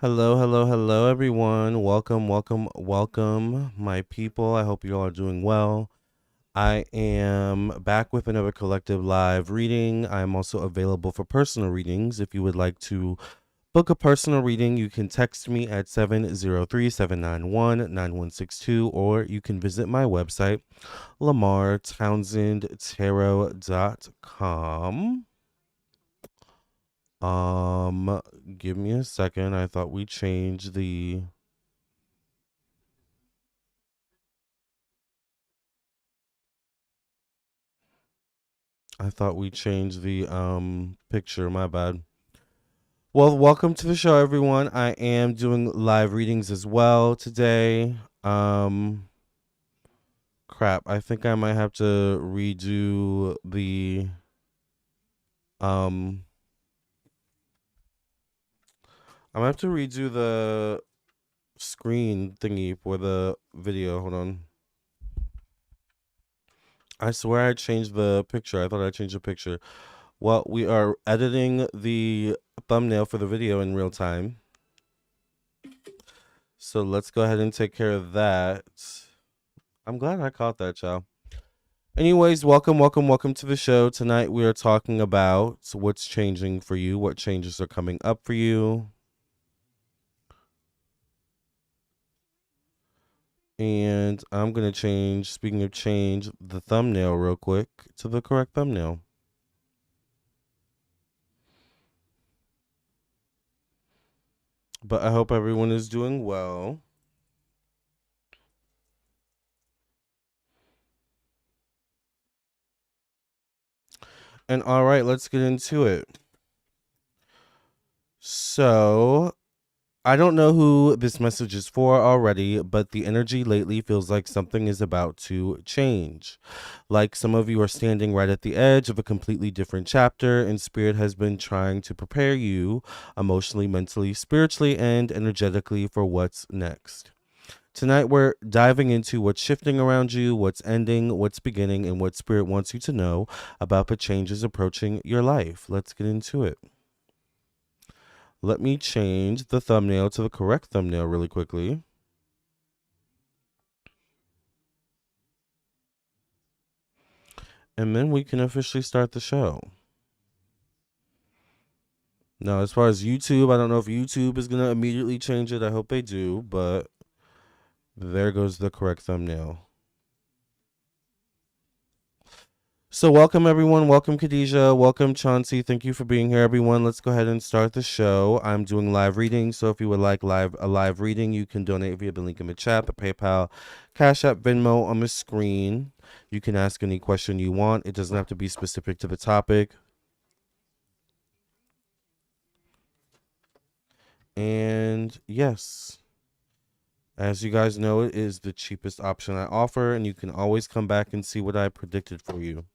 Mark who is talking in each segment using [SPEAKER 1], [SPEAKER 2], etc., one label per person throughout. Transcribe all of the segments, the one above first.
[SPEAKER 1] Hello, hello, hello, everyone. Welcome, welcome, welcome, my people. I hope you all are doing well. I am back with another collective live reading. I'm also available for personal readings. If you would like to book a personal reading, you can text me at 703-791-9162, or you can visit my website, lamarrtownsendtarot.com. Give me a second. I thought we changed the picture, my bad. Well, welcome to the show, everyone. I am doing live readings as well today. Um Crap. I think I might have to redo the um I'm gonna have to redo the screen thingy for the video. Hold on. I swear I changed the picture. I thought I changed the picture. Well, we are editing the thumbnail for the video in real time. So let's go ahead and take care of that. I'm glad I caught that, y'all. Anyways, welcome, welcome, welcome to the show. Tonight we are talking about what's changing for you, what changes are coming up for you. And I'm going to change, speaking of change, the thumbnail real quick to the correct thumbnail. But I hope everyone is doing well. And all right, let's get into it. So, I don't know who this message is for already, but the energy lately feels like something is about to change. Like some of you are standing right at the edge of a completely different chapter, and Spirit has been trying to prepare you emotionally, mentally, spiritually, and energetically for what's next. Tonight, we're diving into what's shifting around you, what's ending, what's beginning, and what Spirit wants you to know about the changes approaching your life. Let's get into it. Let me change the thumbnail to the correct thumbnail really quickly. And then we can officially start the show. Now, as far as YouTube, I don't know if YouTube is going to immediately change it. I hope they do, but there goes the correct thumbnail. So welcome everyone. Welcome Khadijah. Welcome Chauncey. Thank you for being here, everyone. Let's go ahead and start the show. I'm doing live readings, so if you would like a live reading, you can donate via the link in the chat, the PayPal, Cash App, Venmo on the screen. You can ask any question you want. It doesn't have to be specific to the topic. And yes, as you guys know, it is the cheapest option I offer, and you can always come back and see what I predicted for you.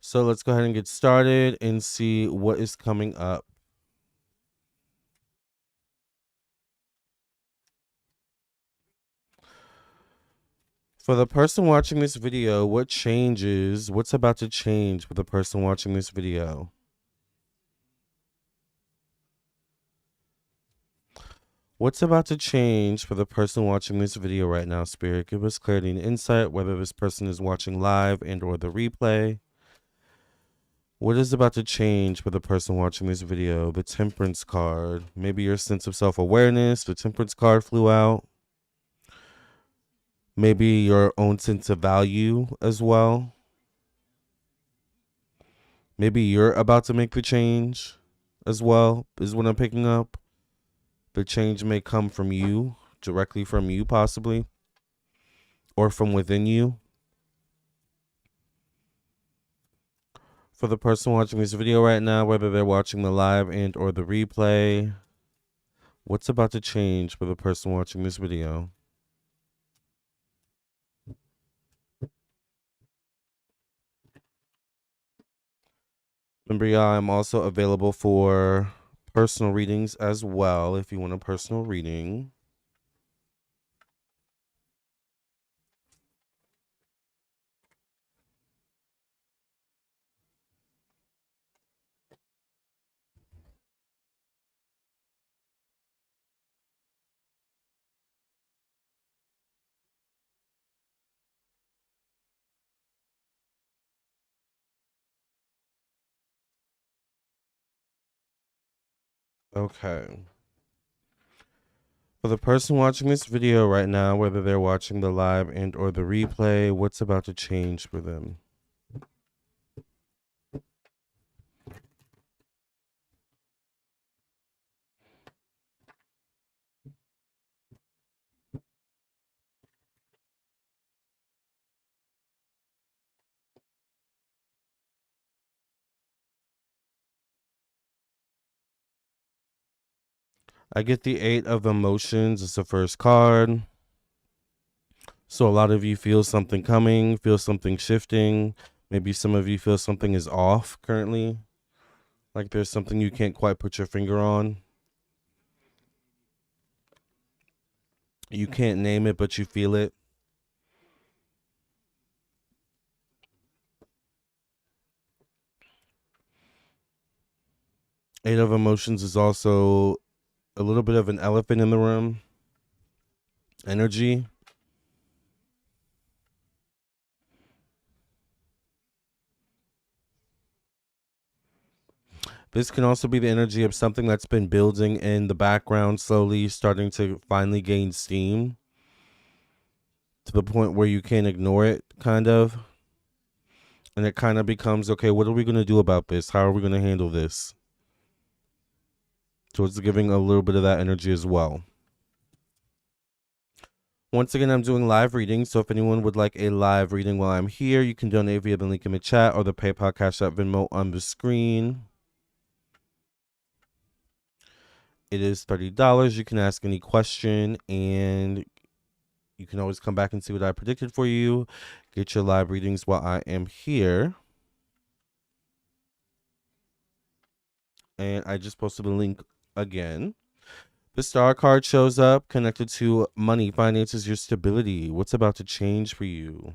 [SPEAKER 1] So let's go ahead and get started and see what is coming up. For the person watching this video, what's about to change for the person watching this video? What's about to change for the person watching this video right now, Spirit? Give us clarity and insight, whether this person is watching live and or the replay. What is about to change for the person watching this video? The Temperance card. Maybe your sense of self-awareness. The Temperance card flew out. Maybe your own sense of value as well. Maybe you're about to make the change as well, is what I'm picking up. The change may come from you, directly from you possibly, or from within you. For the person watching this video right now, whether they're watching the live and or the replay, what's about to change for the person watching this video? Remember, y'all, I'm also available for personal readings as well if you want a personal reading. Okay. For the person watching this video right now, whether they're watching the live and or the replay, what's about to change for them? I get the 8 of emotions. It's the first card. So a lot of you feel something coming, feel something shifting. Maybe some of you feel something is off currently. Like there's something you can't quite put your finger on. You can't name it, but you feel it. Eight of emotions is also a little bit of an elephant in the room. Energy. This can also be the energy of something that's been building in the background, slowly starting to finally gain steam to the point where you can't ignore it, kind of. And it kind of becomes, okay, what are we going to do about this? How are we going to handle this? So it's giving a little bit of that energy as well. Once again, I'm doing live readings, so if anyone would like a live reading while I'm here, you can donate via the link in the chat or the PayPal, Cash App, Venmo on the screen. It is $30. You can ask any question, and you can always come back and see what I predicted for you. Get your live readings while I am here. And I just posted a link again. The star card shows up connected to money, finances, your stability. What's about to change for you?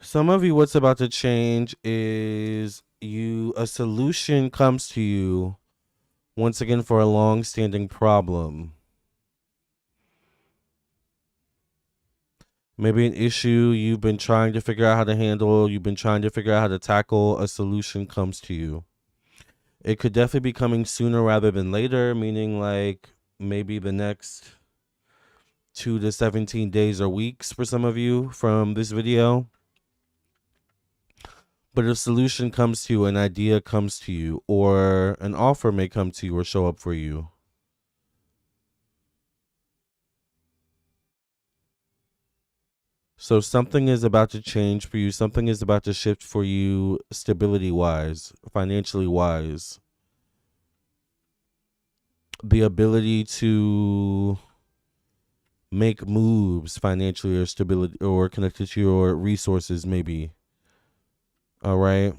[SPEAKER 1] Some of you, what's about to change is a solution comes to you once again for a long-standing problem. Maybe an issue you've been trying to figure out how to handle, you've been trying to figure out how to tackle, a solution comes to you. It could definitely be coming sooner rather than later, meaning like maybe the next 2 to 17 days or weeks for some of you from this video. But a solution comes to you, an idea comes to you, or an offer may come to you or show up for you. So something is about to change for you. Something is about to shift for you, stability wise, financially wise. The ability to make moves financially or stability or connected to your resources, maybe. All right.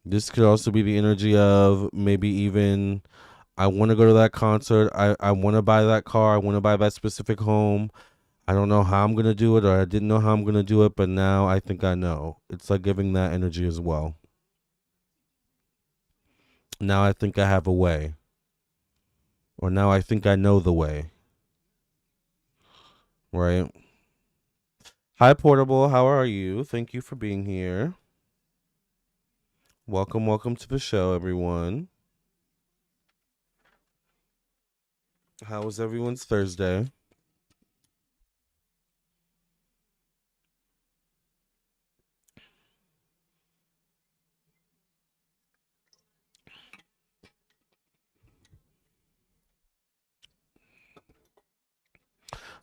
[SPEAKER 1] This could also be the energy of maybe even I want to go to that concert. I want to buy that car. I want to buy that specific home. I don't know how I'm going to do it, or I didn't know how I'm going to do it, but now I think I know. It's like giving that energy as well. Now I think I have a way. Or now I think I know the way. Right? Hi, Portable. How are you? Thank you for being here. Welcome, welcome to the show, everyone. How was everyone's Thursday?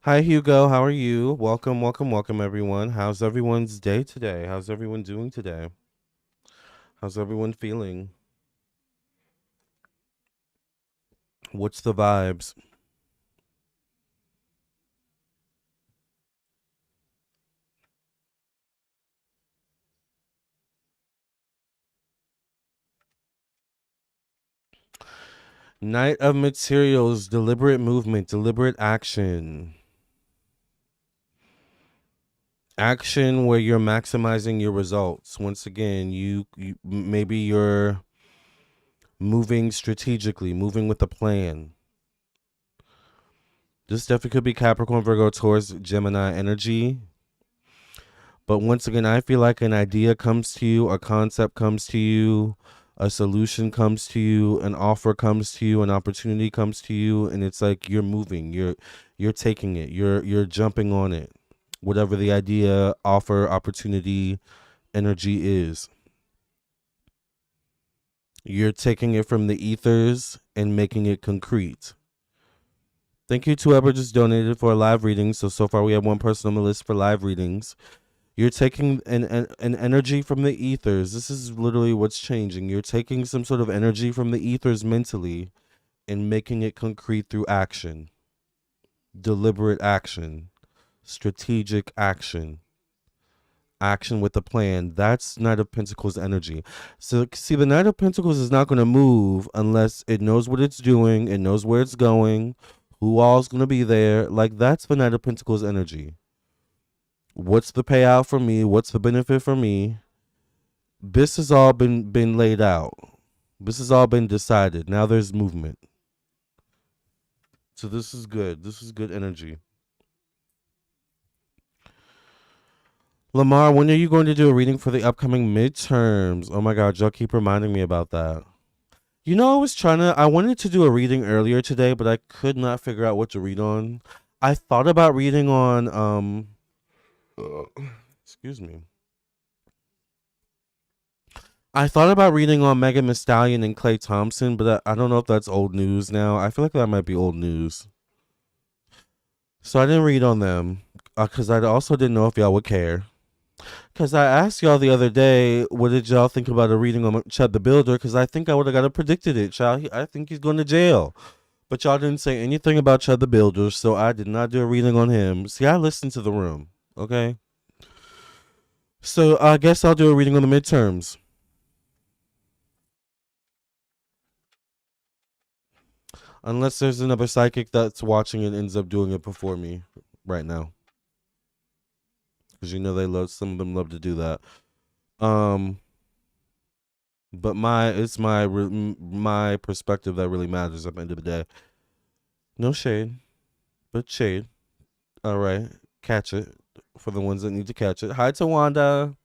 [SPEAKER 1] Hi, Hugo. How are you? Welcome, welcome, welcome, everyone. How's everyone's day today? How's everyone doing today? How's everyone feeling? What's the vibes? Knight of Materials, deliberate movement, deliberate action. Action where you're maximizing your results. Once again, you maybe you're moving strategically, moving with a plan. This definitely could be Capricorn, Virgo, Taurus, Gemini energy. But once again, I feel like an idea comes to you, a concept comes to you, a solution comes to you, an offer comes to you, an opportunity comes to you, and it's like you're moving, you're taking it, you're jumping on it. Whatever the idea, offer, opportunity, energy is. You're taking it from the ethers and making it concrete. Thank you to whoever just donated for a live reading. So far we have one person on the list for live readings. You're taking an energy from the ethers. This is literally what's changing. You're taking some sort of energy from the ethers mentally and making it concrete through action. Deliberate action. Strategic action. Action with a plan. That's Knight of Pentacles energy. So see, the Knight of Pentacles is not going to move unless it knows what it's doing, it knows where it's going, who all's going to be there. Like, that's the Knight of Pentacles energy. What's the payout for me? What's the benefit for me? This has all been laid out. This has all been decided. Now there's movement. So this is good. This is good energy. Lamarr, when are you going to do a reading for the upcoming midterms? Oh my God, y'all keep reminding me about that. You know, I wanted to do a reading earlier today, but I could not figure out what to read on. I thought about reading on, excuse me. I thought about reading on Megan Thee Stallion and Klay Thompson, but I don't know if that's old news now. I feel like that might be old news. So I didn't read on them because I also didn't know if y'all would care. Because I asked y'all the other day, what did y'all think about a reading on Chud the Builder? Because I think I would have got predicted it, child. I think he's going to jail. But y'all didn't say anything about Chud the Builder, so I did not do a reading on him. See, I listened to the room, okay? So I guess I'll do a reading on the midterms. Unless there's another psychic that's watching and ends up doing it before me right now. Because you know some of them love to do that. But it's my perspective that really matters at the end of the day. No shade, but shade. All right, catch it for the ones that need to catch it. Hi, Tawanda.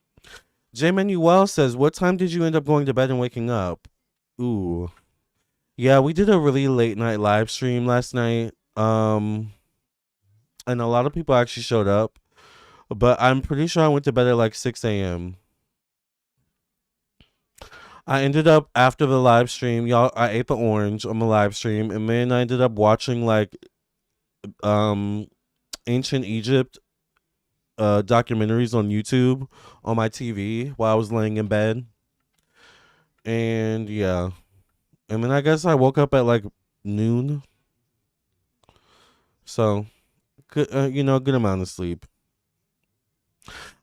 [SPEAKER 1] J Manuel says, "What time did you end up going to bed and waking up?" Ooh, yeah, we did a really late night live stream last night. And a lot of people actually showed up, but I'm pretty sure I went to bed at like 6 a.m. I ended up after the live stream, y'all. I ate the orange on the live stream, and then I ended up watching like ancient Egypt documentaries on YouTube on my TV while I was laying in bed. And yeah, and then I guess I woke up at like noon. So good, good amount of sleep.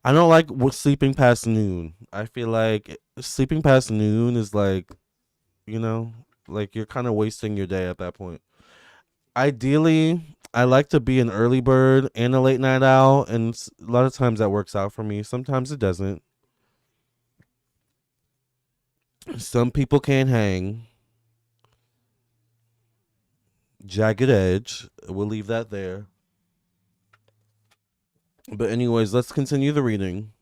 [SPEAKER 1] I don't like sleeping past noon. I feel like sleeping past noon is like, like you're kind of wasting your day at that point. Ideally, I like to be an early bird and a late night owl, and a lot of times that works out for me. Sometimes it doesn't. Some people can't hang. Jagged edge. We'll leave that there. But anyways, let's continue the reading.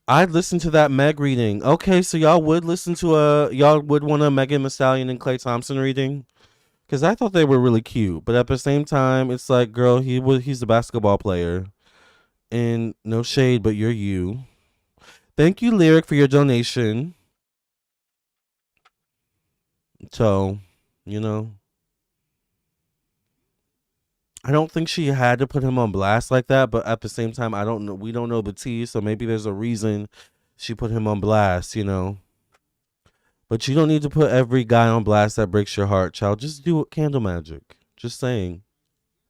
[SPEAKER 1] I'd listen to that Meg reading. Okay, so y'all would want a Megan Thee Stallion and Klay Thompson reading? Because I thought they were really cute. But at the same time, it's like, girl, he's a basketball player. And no shade, but you're you. Thank you, Lyric, for your donation. So, I don't think she had to put him on blast like that, but at the same time, I don't know. We don't know the tea, so maybe there's a reason she put him on blast, But you don't need to put every guy on blast that breaks your heart, child. Just do candle magic. Just saying.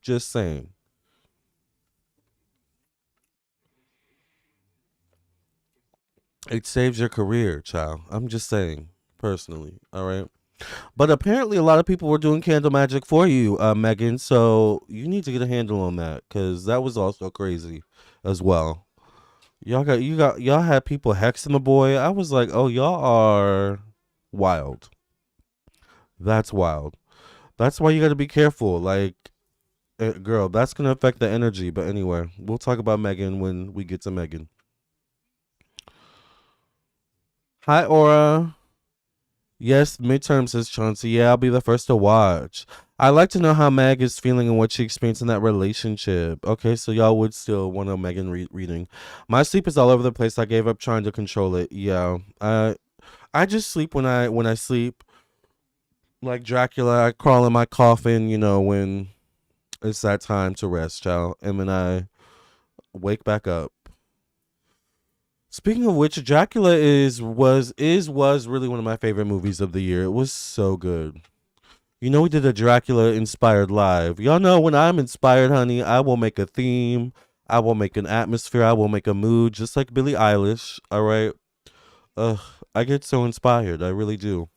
[SPEAKER 1] Just saying. It saves your career, child. I'm just saying, personally. All right. But apparently, a lot of people were doing candle magic for you, Megan. So you need to get a handle on that, because that was also crazy, as well. Y'all had people hexing the boy. I was like, oh, y'all are. Wild. That's wild. That's why you got to be careful. Like, girl, that's going to affect the energy. But anyway, we'll talk about Megan when we get to Megan. Hi, Aura. Yes, midterm, says Chauncey. Yeah, I'll be the first to watch. I like to know how Meg is feeling and what she experienced in that relationship. Okay, so y'all would still want a Megan reading. My sleep is all over the place. I gave up trying to control it. Yeah, I just sleep when I sleep. Like Dracula, I crawl in my coffin. When it's that time to rest, child, and then I wake back up. Speaking of which, Dracula was really one of my favorite movies of the year. It was so good. We did a Dracula inspired live. Y'all know when I'm inspired, honey, I will make a theme. I will make an atmosphere. I will make a mood, just like Billie Eilish. All right. Ugh, I get so inspired. I really do.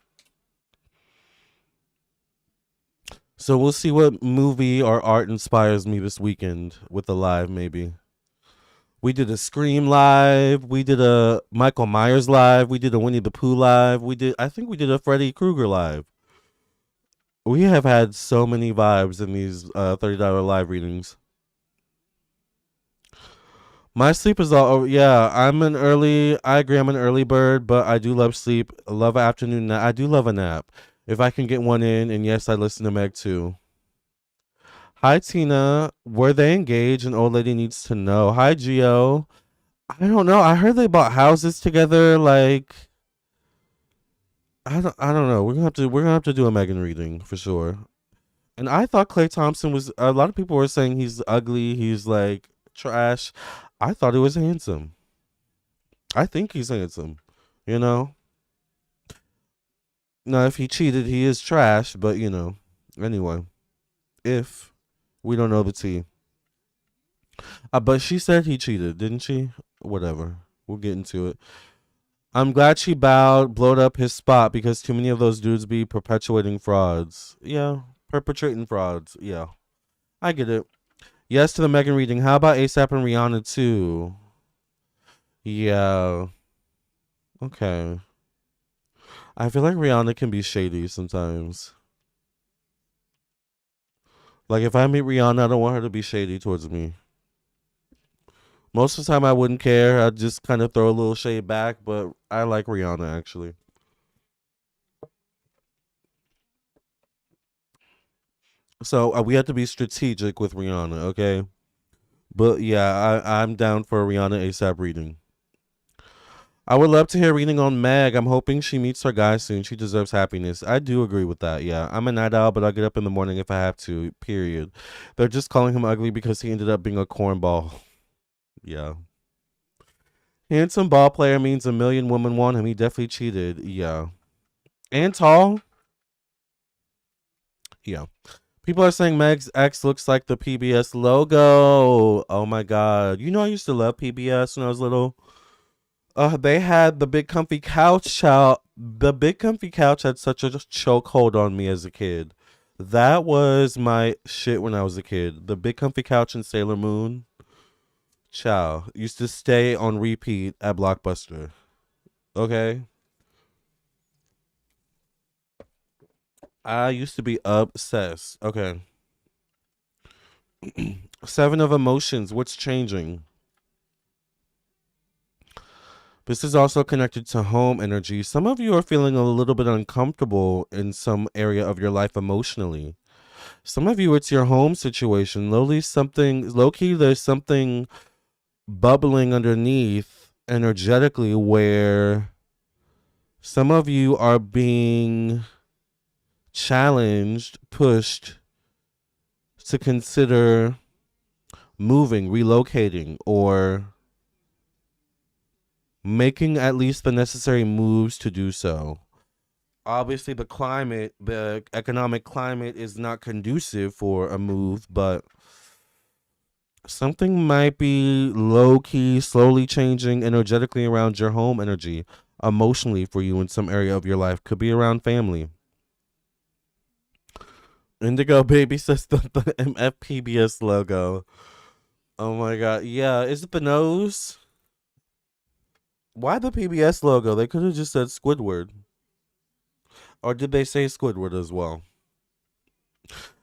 [SPEAKER 1] So we'll see what movie or art inspires me this weekend with a live, maybe. We did a Scream live. We did a Michael Myers live. We did a Winnie the Pooh live. I think we did a Freddy Krueger live. We have had so many vibes in these $30 live readings. My sleep is all over. Yeah, I agree, I'm an early bird, but I do love sleep. I love an afternoon nap. I do love a nap. If I can get one in, and yes, I listen to Meg too. Hi, Tina. Were they engaged? An old lady needs to know. Hi, Gio. I don't know. I heard they bought houses together. Like, I don't know. We're gonna have to do a Megan reading for sure. And I thought Clay Thompson was. A lot of people were saying he's ugly. He's like trash. I thought he was handsome. I think he's handsome. You know. Now, if he cheated, he is trash. But anyway, if we don't know the tea. But she said he cheated, didn't she? Whatever. We'll get into it. I'm glad she blowed up his spot because too many of those dudes be perpetuating frauds. Yeah, perpetrating frauds. Yeah, I get it. Yes to the Megan reading. How about ASAP and Rihanna too? Yeah. Okay. I feel like Rihanna can be shady sometimes. Like if I meet Rihanna, I don't want her to be shady towards me. Most of the time, I wouldn't care. I'd just kind of throw a little shade back, but I like Rihanna actually. So we have to be strategic with Rihanna, okay? But yeah, I'm down for a Rihanna ASAP reading. I would love to hear reading on Meg. I'm hoping she meets her guy soon. She deserves happiness. I do agree with that. Yeah, I'm a night owl, but I'll get up in the morning if I have to. Period. They're just calling him ugly because he ended up being a cornball. Yeah. Handsome ball player means a million women want him. He definitely cheated. Yeah. And tall. Yeah. People are saying Meg's ex looks like the PBS logo. Oh my god. I used to love PBS when I was little. They had the big comfy couch. Child. The big comfy couch had such a chokehold on me as a kid. That was my shit when I was a kid. The big comfy couch in Sailor Moon. Chow. Used to stay on repeat at Blockbuster. Okay. I used to be obsessed. Okay. Seven of emotions. What's changing? This is also connected to home energy. Some of you are feeling a little bit uncomfortable in some area of your life emotionally. Some of you, it's your home situation. Low key, there's something bubbling underneath energetically where some of you are being challenged, pushed to consider moving, relocating, or making at least the necessary moves to do so. Obviously, the economic climate is not conducive for a move, but something might be low key, slowly changing energetically around your home energy, emotionally for you in some area of your life. Could be around family. Indigo Baby says the MFPBS logo. Oh my god. Yeah, is it the nose? Why the PBS logo? They could have just said Squidward. Or did they say Squidward as well?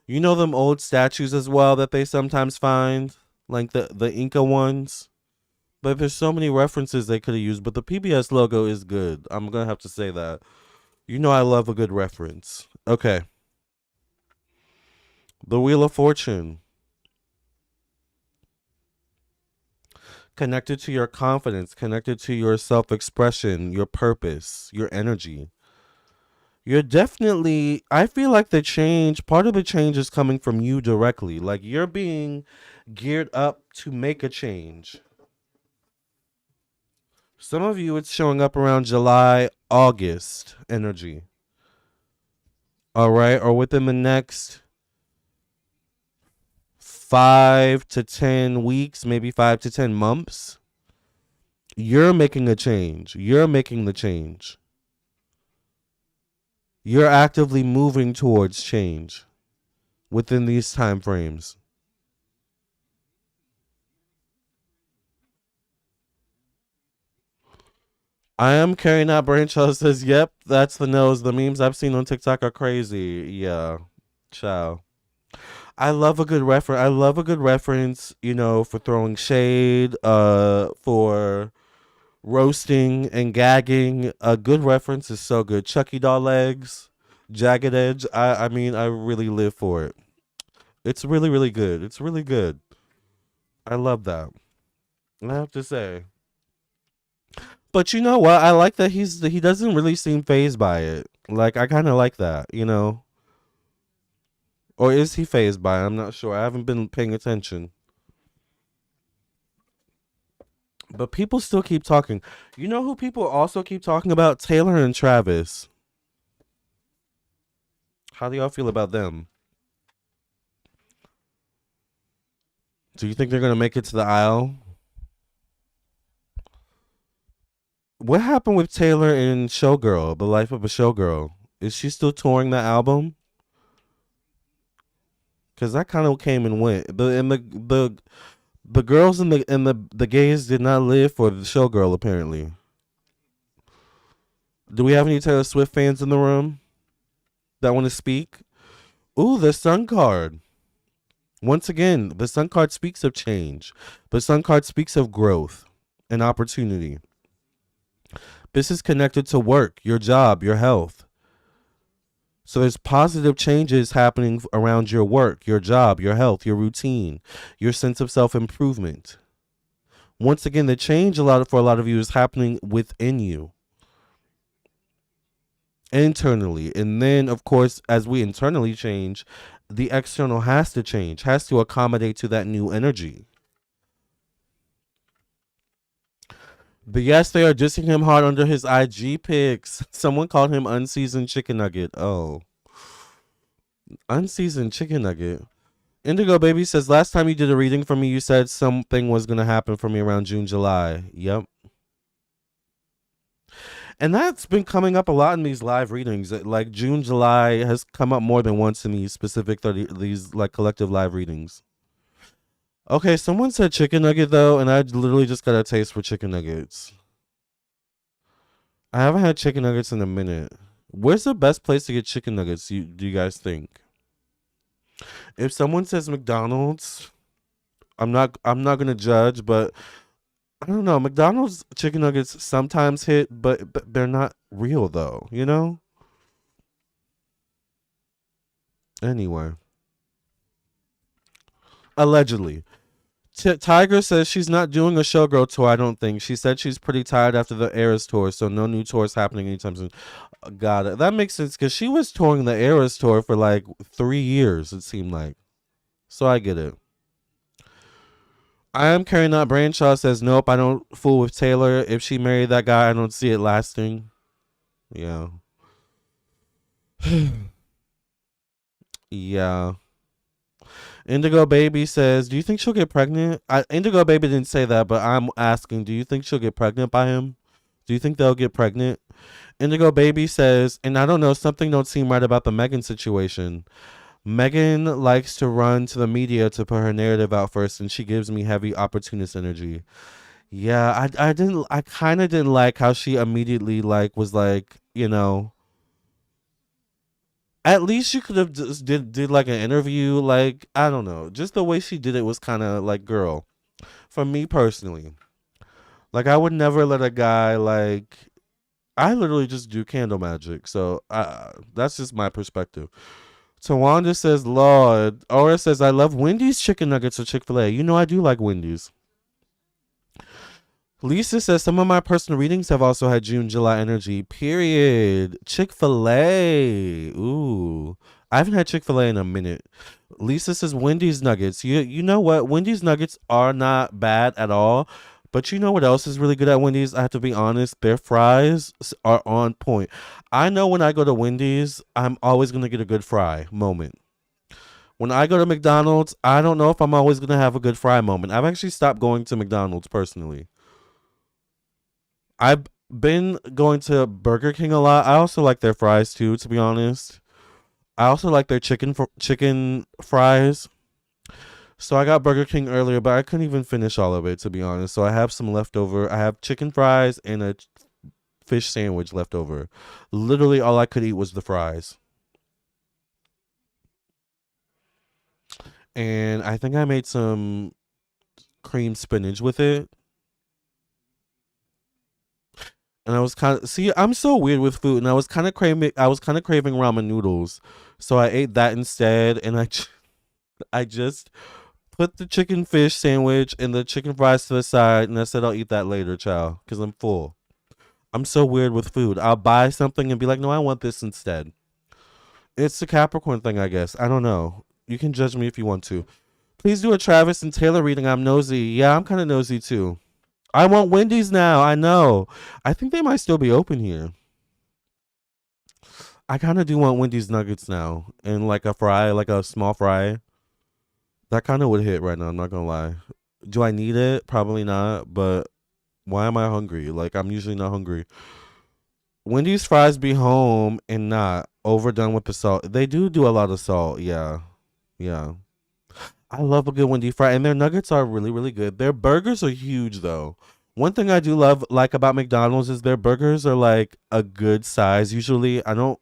[SPEAKER 1] You know them old statues as well that they sometimes find, like the Inca ones. But there's so many references they could have used. But the PBS logo is good. I'm gonna have to say that. You know I love a good reference. Okay, the Wheel of Fortune, connected to your confidence, connected to your self-expression, your purpose, your energy. You're definitely, I feel like the change, part of the change is coming from you directly. Like you're being geared up to make a change. Some of you, it's showing up around July, August energy. All right. Or within the next 5 to 10 weeks, maybe 5 to 10 months, you're making a change. You're making the change. You're actively moving towards change within these time frames. I am carrying out Branchell says, yep, that's the nose. The memes I've seen on TikTok are crazy. Yeah. Ciao. I love a good reference. I love a good reference, for throwing shade, for roasting and gagging. A good reference is so good. Chucky doll legs, jagged edge. I mean, I really live for it. It's really, really good. It's really good. I love that. I have to say. But you know what? I like that he doesn't really seem phased by it. Like I kind of like that. Or is he phased by it? I'm not sure. I haven't been paying attention. But people still keep talking. You know who people also keep talking about? Taylor and Travis. How do y'all feel about them? Do you think they're gonna make it to the aisle? What happened with Taylor and Showgirl, The Life of a Showgirl? Is she still touring that album? Because that kind of came and went. The girls and the gays did not live for the Showgirl. Apparently, do we have any Taylor Swift fans in the room that want to speak? Ooh, the Sun card. Once again, the Sun card speaks of change. The Sun card speaks of growth and opportunity. This is connected to work, your job, your health. So there's positive changes happening around your work, your job, your health, your routine, your sense of self-improvement. Once again, the change for a lot of you is happening within you, internally. And then, of course, as we internally change, the external has to change, has to accommodate to that new energy. But yes, they are dissing him hard under his IG pics. Someone called him unseasoned chicken nugget. Oh, unseasoned chicken nugget. Indigo Baby says, last time you did a reading for me, you said something was going to happen for me around June, July. Yep. And that's been coming up a lot in these live readings. Like June, July has come up more than once in these specific these like collective live readings. Okay, someone said chicken nugget though, and I literally just got a taste for chicken nuggets. I haven't had chicken nuggets in a minute. Where's the best place to get chicken nuggets? Do you guys think? If someone says McDonald's, I'm not gonna judge, but I don't know. McDonald's chicken nuggets sometimes hit, but they're not real though. Anyway, allegedly. Tiger says she's not doing a showgirl tour. I don't think. She said she's pretty tired after the Eras tour, so no new tours happening anytime soon. Got it. That makes sense because she was touring the Eras tour for like 3 years. It seemed like. So I get it. I am carrying out. Branshaw says nope. I don't fool with Taylor. If she married that guy, I don't see it lasting. Yeah. Yeah. Indigo Baby says, do you think she'll get pregnant? Indigo Baby didn't say that, but I'm asking, do you think she'll get pregnant by him? Do you think they'll get pregnant? Indigo Baby says, and I don't know, something don't seem right about the Megan situation. Megan likes to run to the media to put her narrative out first, and she gives me heavy opportunist energy. Yeah, I kind of didn't like how she immediately was like, At least you could have just did like an interview. Like, I don't know, just the way she did it was kind of like, girl. For me personally, like, I would never let a guy like. I literally just do candle magic, so that's just my perspective. Tawanda says, Lord. Aura says, I love Wendy's chicken nuggets or Chick-fil-A. You know, I do like Wendy's. Lisa says, some of my personal readings have also had June, July energy. Period. Chick-fil-A. Ooh. I haven't had Chick-fil-A in a minute. Lisa says, Wendy's nuggets. You know what? Wendy's nuggets are not bad at all. But you know what else is really good at Wendy's? I have to be honest. Their fries are on point. I know when I go to Wendy's, I'm always going to get a good fry moment. When I go to McDonald's, I don't know if I'm always going to have a good fry moment. I've actually stopped going to McDonald's personally. I've been going to Burger King a lot. I also like their fries too, to be honest. I also like their chicken fries. So I got Burger King earlier, but I couldn't even finish all of it, to be honest. So I have some leftover. I have chicken fries and a fish sandwich left over. Literally all I could eat was the fries. And I think I made some cream spinach with it. And I was kind of, see, I'm so weird with food, and I was kind of craving ramen noodles. So I ate that instead, and I just put the chicken fish sandwich and the chicken fries to the side, and I said I'll eat that later, child, because I'm full. I'm so weird with food. I'll buy something and be like, no, I want this instead. It's the Capricorn thing, I guess. I don't know. You can judge me if you want to. Please do a Travis and Taylor reading. I'm nosy. Yeah, I'm kind of nosy too. I want Wendy's now. I know. I think they might still be open here. I kind of do want Wendy's nuggets now and like a fry, like a small fry. That kind of would hit right now. I'm not gonna lie. Do I need it? Probably not. But why am I hungry? Like, I'm usually not hungry. Wendy's fries be home and not overdone with the salt. They do a lot of salt. Yeah, yeah. I love a good Wendy fry, and their nuggets are really, really good. Their burgers are huge, though. One thing I do love, like about McDonald's, is their burgers are like a good size. Usually, I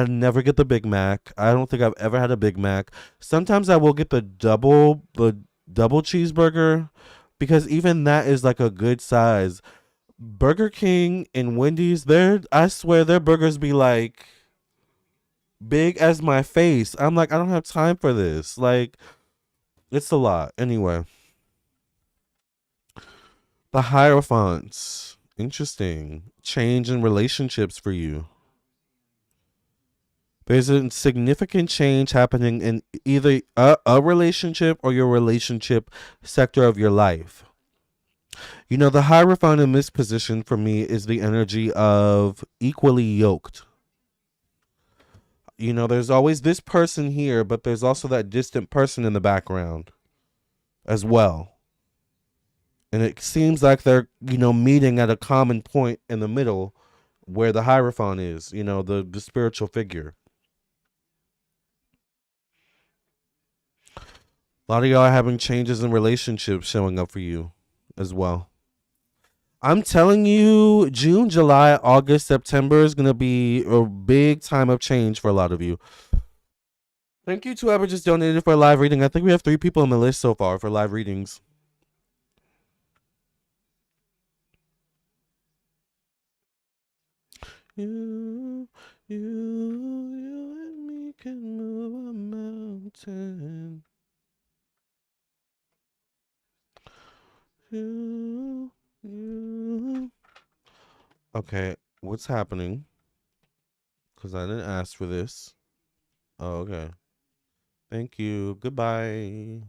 [SPEAKER 1] never get the Big Mac. I don't think I've ever had a Big Mac. Sometimes I will get the double cheeseburger, because even that is like a good size. Burger King and Wendy's, I swear their burgers be like big as my face. I'm like, I don't have time for this. Like, it's a lot. Anyway, the Hierophants. Interesting. Change in relationships for you. There's a significant change happening in either a relationship or your relationship sector of your life. You know, the Hierophant in this position for me is the energy of equally yoked. You know, there's always this person here, but there's also that distant person in the background as well. And it seems like they're, meeting at a common point in the middle where the Hierophant is, the spiritual figure. A lot of y'all are having changes in relationships showing up for you as well. I'm telling you, June, July, August, September is going to be a big time of change for a lot of you. Thank you to whoever just donated for a live reading. I think we have 3 people on the list so far for live readings. You, you and me can move a mountain. You. Okay, what's happening? Because I didn't ask for this. Oh, okay. Thank you. Goodbye.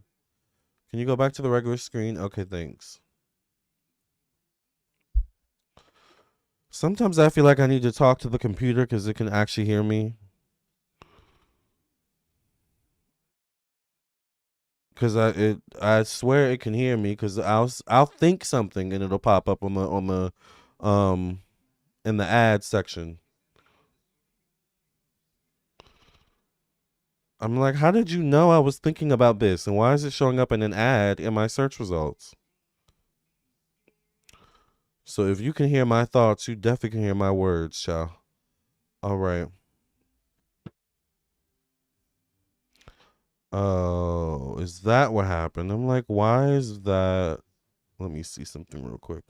[SPEAKER 1] Can you go back to the regular screen? Okay, thanks. Sometimes I feel like I need to talk to the computer because it can actually hear me. Because I swear it can hear me. Because I'll think something and it'll pop up on the in the ad section. I'm like, how did you know I was thinking about this? And why is it showing up in an ad in my search results? So if you can hear my thoughts, you definitely can hear my words, child. All right. Oh, is that what happened? I'm like, why is that? Let me see something real quick.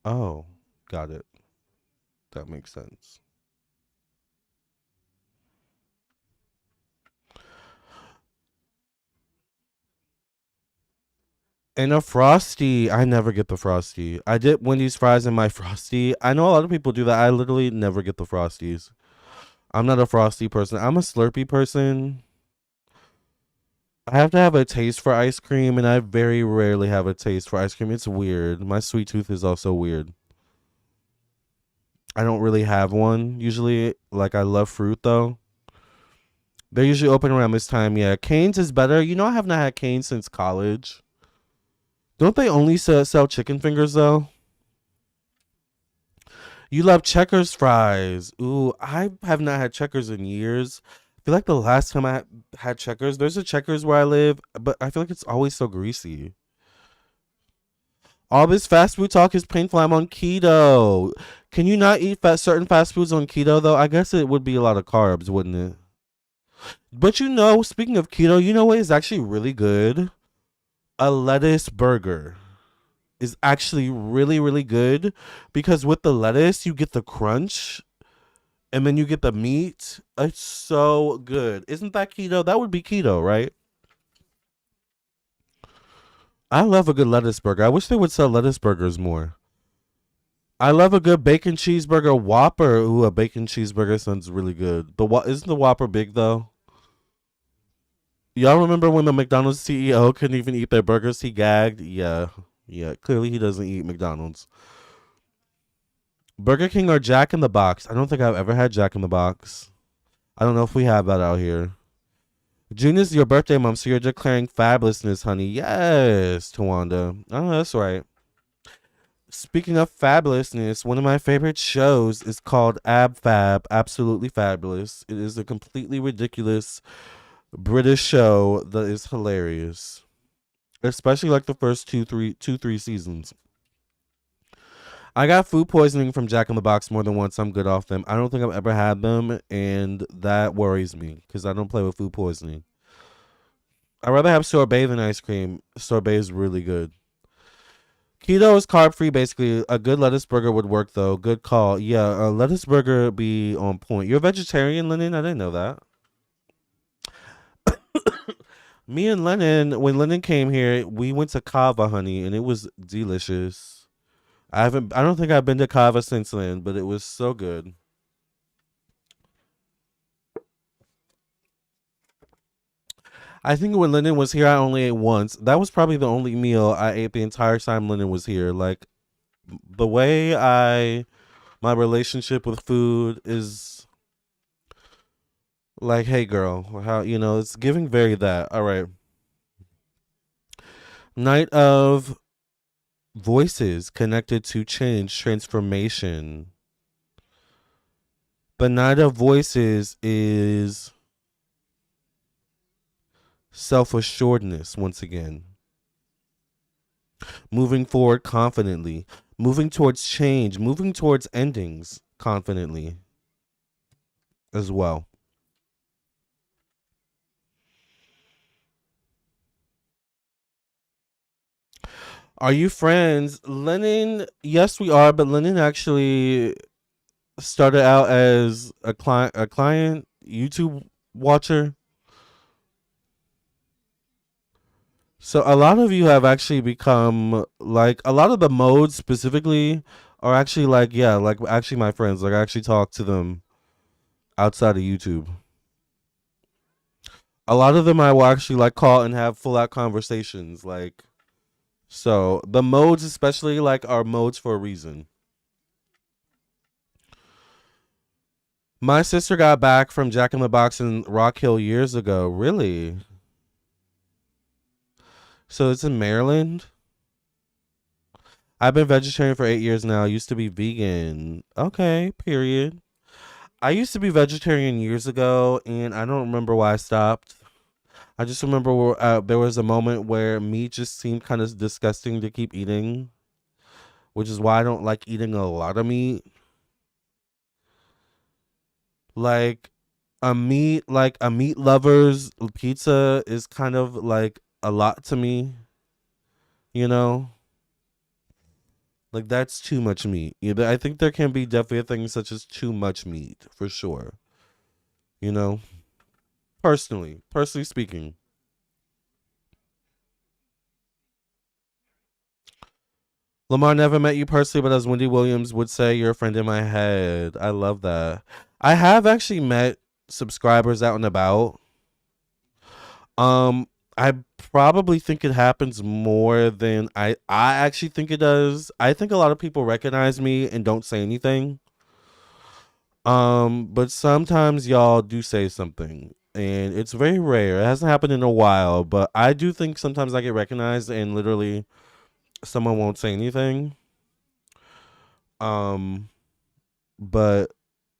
[SPEAKER 1] Oh, got it. That makes sense. And a frosty. I never get the frosty. I dip Wendy's fries in my frosty. I know a lot of people do that. I literally never get the frosties. I'm not a frosty person. I'm a Slurpee person. I have to have a taste for ice cream, and I very rarely have a taste for ice cream. It's weird. My sweet tooth is also weird. I don't really have one usually. Like, I love fruit though. They're usually open around this time. Yeah, Cane's is better. You know, I have not had Cane's since college. Don't they only sell chicken fingers though? You love Checkers fries. Ooh, I have not had Checkers in years. I feel like the last time had Checkers, there's a Checkers where I live, but I feel like it's always so greasy. All this fast food talk is painful. I'm on keto. Can you not eat certain fast foods on keto though? I guess it would be a lot of carbs, wouldn't it? But you know, speaking of keto, you know what is actually really good? A lettuce burger is actually really, really good because with the lettuce, you get the crunch and then you get the meat. It's so good. Isn't that keto? That would be keto, right? I love a good lettuce burger. I wish they would sell lettuce burgers more. I love a good bacon cheeseburger Whopper. Ooh, a bacon cheeseburger sounds really good. Isn't the Whopper big though? Y'all remember when the McDonald's CEO couldn't even eat their burgers? He gagged. Yeah, yeah. Clearly, he doesn't eat McDonald's. Burger King or Jack in the Box? I don't think I've ever had Jack in the Box. I don't know if we have that out here. June is your birthday month, so you're declaring fabulousness, honey. Yes, Tawanda. Oh, that's right. Speaking of fabulousness, one of my favorite shows is called Ab Fab. Absolutely fabulous. It is a completely ridiculous British show that is hilarious, especially like the first three seasons. I got food poisoning from Jack in the Box more than once. I'm good off them. I don't think I've ever had them, and that worries me because I don't play with food poisoning. I'd rather have sorbet than ice cream. Sorbet is really good. Keto is carb free, basically. A good lettuce burger would work though. Good call. Yeah, a lettuce burger be on point. You're a vegetarian, Lennon? I didn't know that. Me and Lennon, when Lennon came here, we went to Kava, honey, and it was delicious. I don't think I've been to Kava since then, but it was so good. I think when Lennon was here, I only ate once. That was probably the only meal I ate the entire time Lennon was here. Like the way my relationship with food is like, hey girl, how it's giving very that. All right. Night of voices connected to change, transformation. The night of voices is self assuredness once again. Moving forward confidently, moving towards change, moving towards endings confidently as well. Are you friends? Lennon, yes, we are, but Lennon actually started out as a client YouTube watcher. So a lot of you have actually become like a lot of the modes specifically are actually like yeah, like actually my friends. Like I actually talk to them outside of YouTube. A lot of them I will actually like call and have full out conversations. Like so the modes especially like are modes for a reason. My sister got back from Jack in the Box in Rock Hill years ago. Really? So it's in Maryland? I've been vegetarian for 8 years now. I used to be vegan. Okay, period. I used to be vegetarian years ago and I don't remember why I stopped. I just remember there was a moment where meat just seemed kind of disgusting to keep eating, which is why I don't like eating a lot of meat. Like a meat lover's pizza is kind of like a lot to me, you know? Like that's too much meat. I think there can be definitely things such as too much meat for sure. You know, personally speaking. Lamar never met you personally, but as Wendy Williams would say, you're a friend in my head. I love that. I have actually met subscribers out and about. Um, I probably think it happens more than I actually think it does. I think a lot of people recognize me and don't say anything. But sometimes y'all do say something, and it's very rare. It hasn't happened in a while, but I do think sometimes I get recognized and literally someone won't say anything. Um, but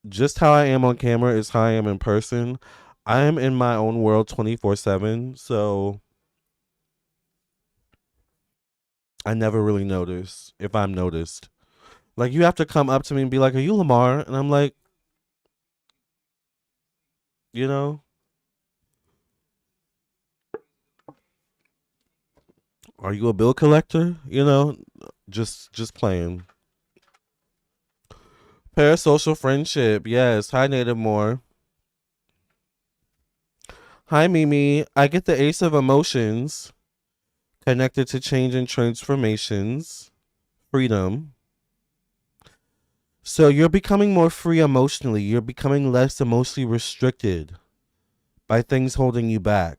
[SPEAKER 1] just how I am on camera is how I am in person. I am in my own world 24/7, so I never really notice if I'm noticed. Like you have to come up to me and be like, "Are you Lamar?" And I'm like, you know, "Are you a bill collector?" You know, just playing. Parasocial friendship. Yes. Hi, Native Moore. Hi, Mimi. I get the ace of emotions connected to change and transformations, freedom. So you're becoming more free emotionally. You're becoming less emotionally restricted by things holding you back.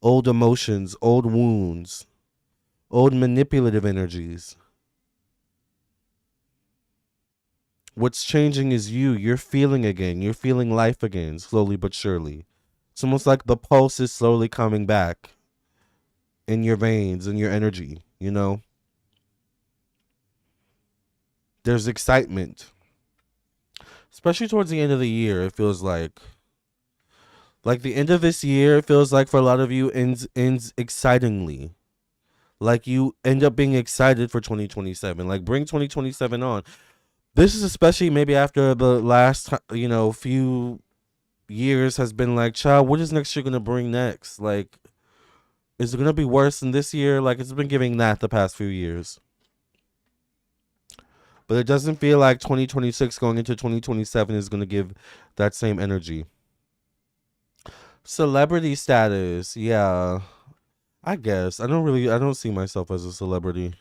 [SPEAKER 1] Old emotions, old wounds, old manipulative energies. What's changing is you. You're feeling again. You're feeling life again, slowly but surely. It's almost like the pulse is slowly coming back in your veins and your energy, you know? There's excitement. Especially towards the end of the year, it feels like the end of this year, it feels like for a lot of you ends excitingly. Like you end up being excited for 2027. Like bring 2027 on. This is especially maybe after the last few years has been like, child, what is next year gonna bring next? Like, is it gonna be worse than this year? Like it's been giving that the past few years. But it doesn't feel like 2026 going into 2027 is gonna give that same energy. Celebrity status, yeah. I guess. I don't see myself as a celebrity.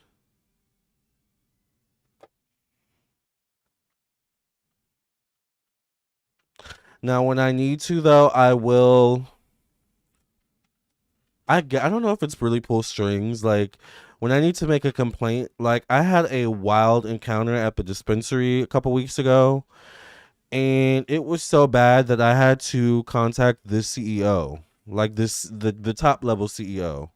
[SPEAKER 1] Now when I need to though, I will I don't know if it's really pull strings. Like when I need to make a complaint, like I had a wild encounter at the dispensary a couple weeks ago, and it was so bad that I had to contact the CEO, like the top level CEO,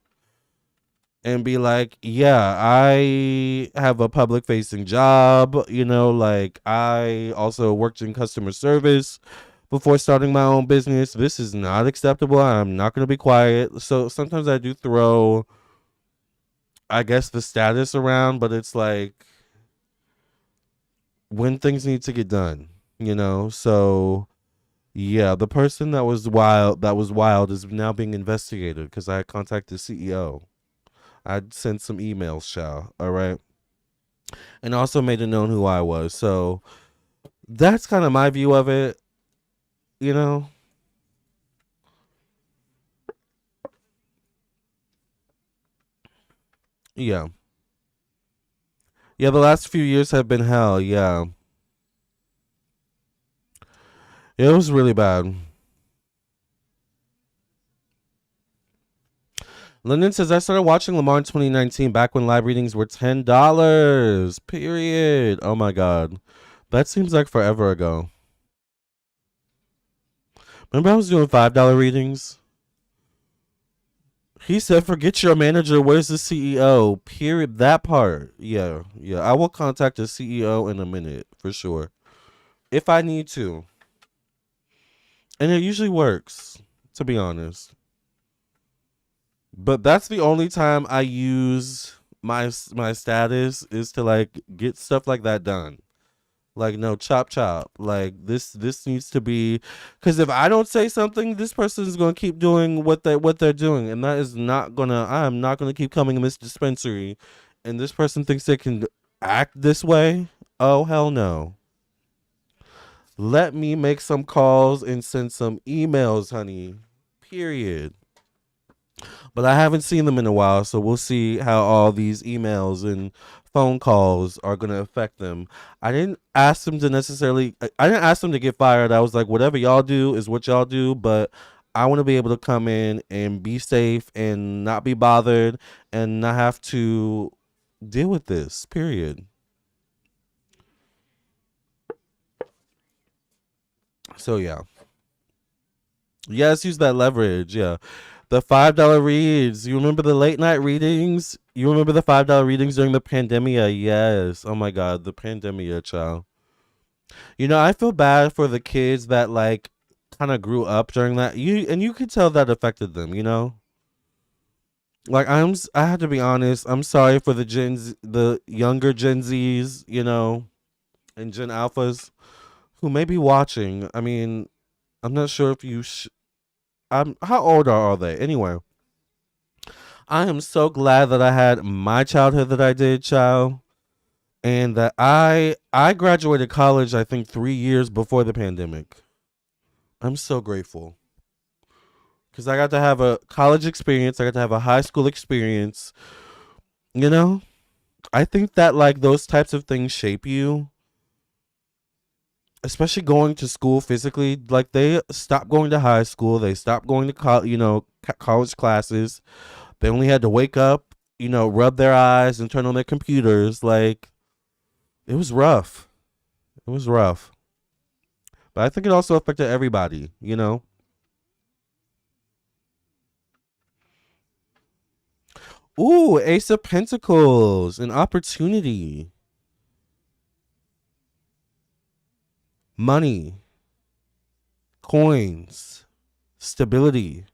[SPEAKER 1] and be like, "Yeah, I have a public facing job. Like I also worked in customer service." Before starting my own business, this is not acceptable. I'm not going to be quiet. So sometimes I do throw, I guess, the status around, but it's like when things need to get done. So yeah, the person that was wild is now being investigated because I contacted the CEO. I sent some emails, shall all right, and also made it known who I was. So that's kind of my view of it. You know, yeah, yeah. The last few years have been hell. Yeah, it was really bad. Lyndon says I started watching Lamar in 2019, back when live readings were $10. Period. Oh my god, that seems like forever ago. Remember I was doing $5 readings. He said, "Forget your manager. Where's the CEO?" Period. That part. Yeah, yeah. I will contact the CEO in a minute for sure if I need to, and it usually works. To be honest. But that's the only time I use my status is to like get stuff like that done. Like no chop chop. Like this needs to be because if I don't say something, this person is going to keep doing what they're doing, and that is not gonna. I am not gonna keep coming in this dispensary, and this person thinks they can act this way. Oh hell no. Let me make some calls and send some emails, honey. Period. But I haven't seen them in a while, so we'll see how all these emails and phone calls are going to affect them. I didn't ask them to necessarily, I didn't ask them to get fired. I was like, whatever y'all do is what y'all do, but I want to be able to come in and be safe and not be bothered and not have to deal with this, period. So, yeah. Yes, use that leverage. Yeah. The $5 reads. You remember the late night readings? You remember the $5 readings during the pandemia? Yes. Oh my God, the pandemia, child. I feel bad for the kids that like kind of grew up during that. You could tell that affected them. Like I have to be honest. I'm sorry for the younger Gen Zs, and Gen Alphas who may be watching. I mean, I'm not sure if you. How old are all they anyway? I am so glad that I had my childhood that I did, child, and that I graduated college. I think 3 years before the pandemic. I'm so grateful because I got to have a college experience. I got to have a high school experience. You know, I think that like those types of things shape you, especially going to school physically. Like they stopped going to high school. They stopped going to college classes. They only had to wake up, rub their eyes and turn on their computers. Like it was rough. It was rough. But I think it also affected everybody. Ooh, Ace of Pentacles, an opportunity, money, coins, stability,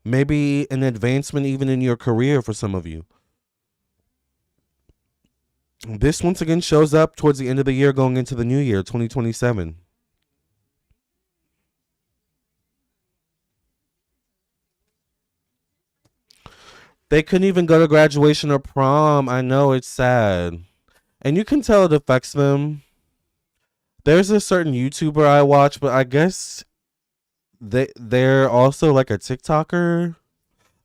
[SPEAKER 1] maybe an advancement even in your career for some of you. This once again shows up towards the end of the year going into the new year, 2027. They couldn't even go to graduation or prom. I know it's sad. And you can tell it affects them. There's a certain YouTuber I watch, but I guess they're also like a TikToker.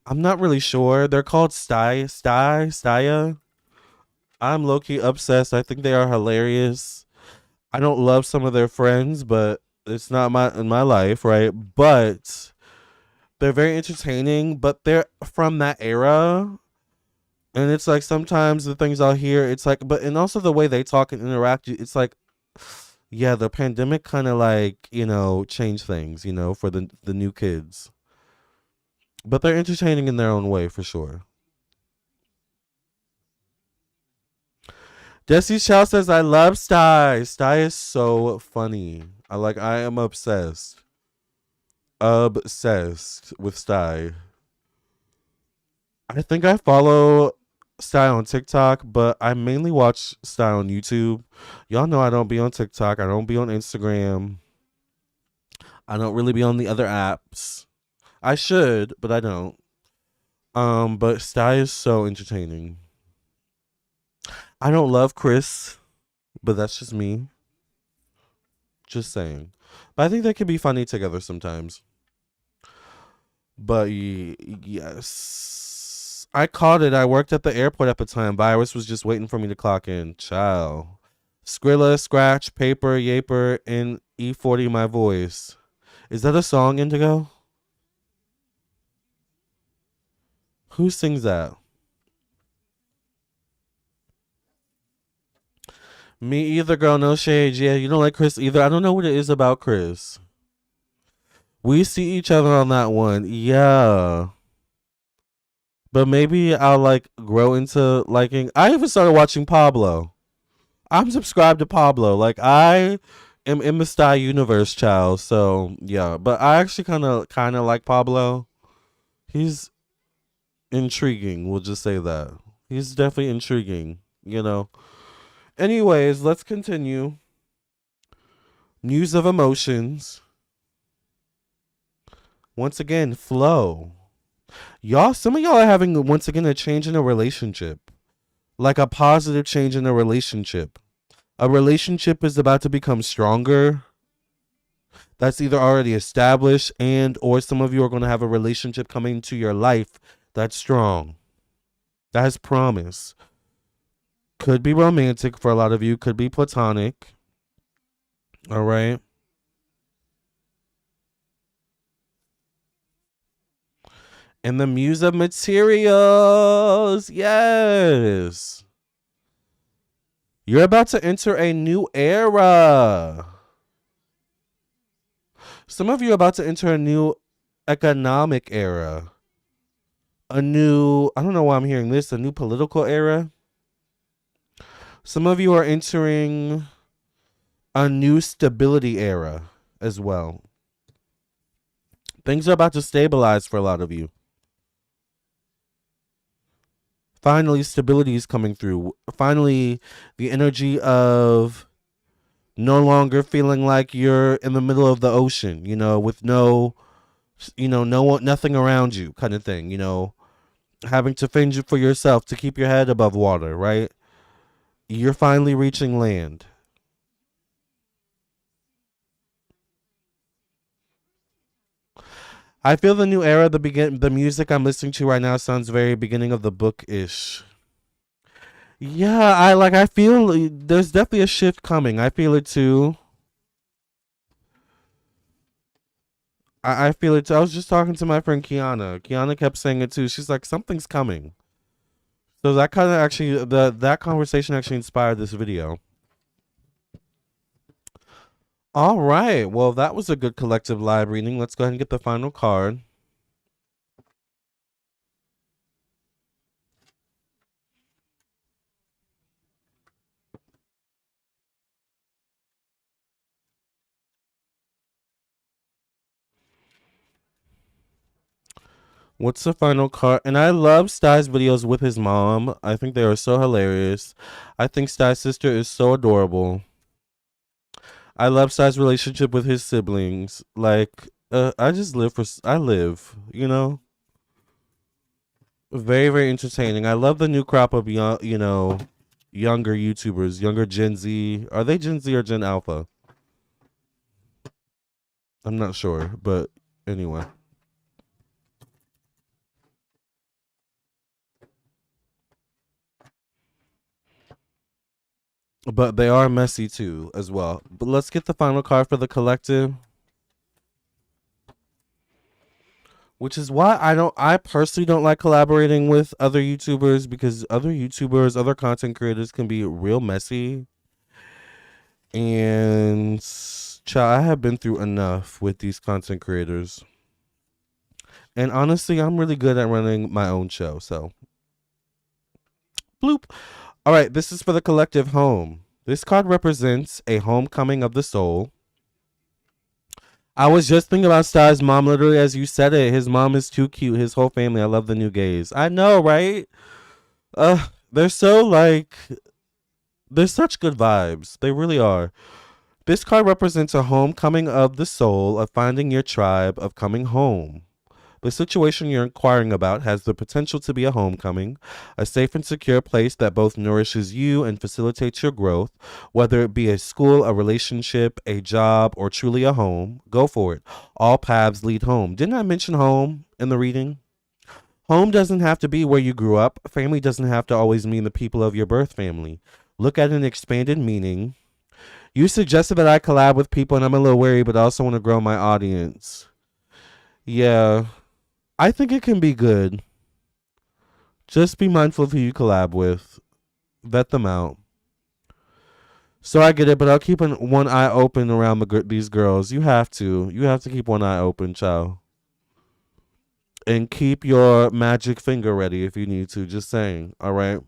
[SPEAKER 1] I'm not really sure. They're called Stya. I'm low key obsessed. I think they are hilarious. I don't love some of their friends, but it's not my life, right? But they're very entertaining. But they're from that era, and it's like sometimes the things I'll hear, it's like, but and also the way they talk and interact, it's like, yeah, the pandemic kind of like changed things, for the new kids. But they're entertaining in their own way for sure. Jesse Chow says, I love Sty. Sty is so funny. I am obsessed. Obsessed with Sty. I think I follow Sty on TikTok, but I mainly watch Sty on YouTube. Y'all know I don't be on TikTok. I don't be on Instagram. I don't really be on the other apps. I should, but I don't. But Sty is so entertaining. I don't love Chris, but that's just me. Just saying. But I think they can be funny together sometimes. But yes. I caught it. I worked at the airport at the time. Virus was just waiting for me to clock in. Ciao. Skrilla, Scratch, Paper, Yaper, and E40 My Voice. Is that a song, Indigo? Who sings that? Me either, girl. No shade. Yeah, you don't like Chris either. I don't know what it is about Chris. We see each other on that one. Yeah. But maybe I'll like grow into liking. I even started watching Pablo. I'm subscribed to Pablo. Like I am in the Sty universe, child. So yeah. But I actually kind of like Pablo. He's intriguing. We'll just say that. He's definitely intriguing, you know. Anyways, let's continue. News of emotions. Once again, flow. Y'all, some of y'all are having once again a change in a relationship. Like a positive change in a relationship. A relationship is about to become stronger. That's either already established and or some of you are going to have a relationship coming into your life that's strong. That has promise. Could be romantic for a lot of you, could be platonic. All right. And the muse of materials. Yes. You're about to enter a new era. Some of you are about to enter a new economic era. A new, I don't know why I'm hearing this, a new political era. Some of you are entering a new stability era as well. Things are about to stabilize for a lot of you. Finally, stability is coming through. Finally, the energy of no longer feeling like you're in the middle of the ocean, with no, nothing around you kind of thing, having to fend for yourself to keep your head above water, right? You're finally reaching land. I feel the new era, the music I'm listening to right now sounds very beginning of the book ish. Yeah, I feel there's definitely a shift coming. I feel it too. I feel it too. I was just talking to my friend Kiana. Kiana kept saying it too. She's like, something's coming. So that kind of actually that conversation actually inspired this video. All right. Well, that was a good collective live reading. Let's go ahead and get the final card. What's the final card? And I love Sty's videos with his mom. I think they are so hilarious. I think Sty's sister is so adorable. I love Sty's relationship with his siblings. Like, I just live for. I live. Very very entertaining. I love the new crop of young, younger YouTubers, younger Gen Z. Are they Gen Z or Gen Alpha? I'm not sure, but anyway. But they are messy too, as well. But let's get the final card for the collective. Which is why I personally don't like collaborating with other YouTubers because other YouTubers, other content creators can be real messy. And child, I have been through enough with these content creators. And honestly, I'm really good at running my own show. So, bloop. All right, this is for the collective home. This card represents a homecoming of the soul. I was just thinking about Star's mom, literally, as you said it. His mom is too cute. His whole family. I love the new gays. I know, right? They're so they're such good vibes. They really are. This card represents a homecoming of the soul, of finding your tribe, of coming home. The situation you're inquiring about has the potential to be a homecoming, a safe and secure place that both nourishes you and facilitates your growth, whether it be a school, a relationship, a job, or truly a home. Go for it. All paths lead home. Didn't I mention home in the reading? Home doesn't have to be where you grew up. Family doesn't have to always mean the people of your birth family. Look at an expanded meaning. You suggested that I collab with people, and I'm a little wary, but I also want to grow my audience. Yeah, I think it can be good. Just be mindful of who you collab with. Vet them out. So I get it, but I'll keep one eye open around these girls. You have to. You have to keep one eye open, child. And keep your magic finger ready if you need to. Just saying. All right.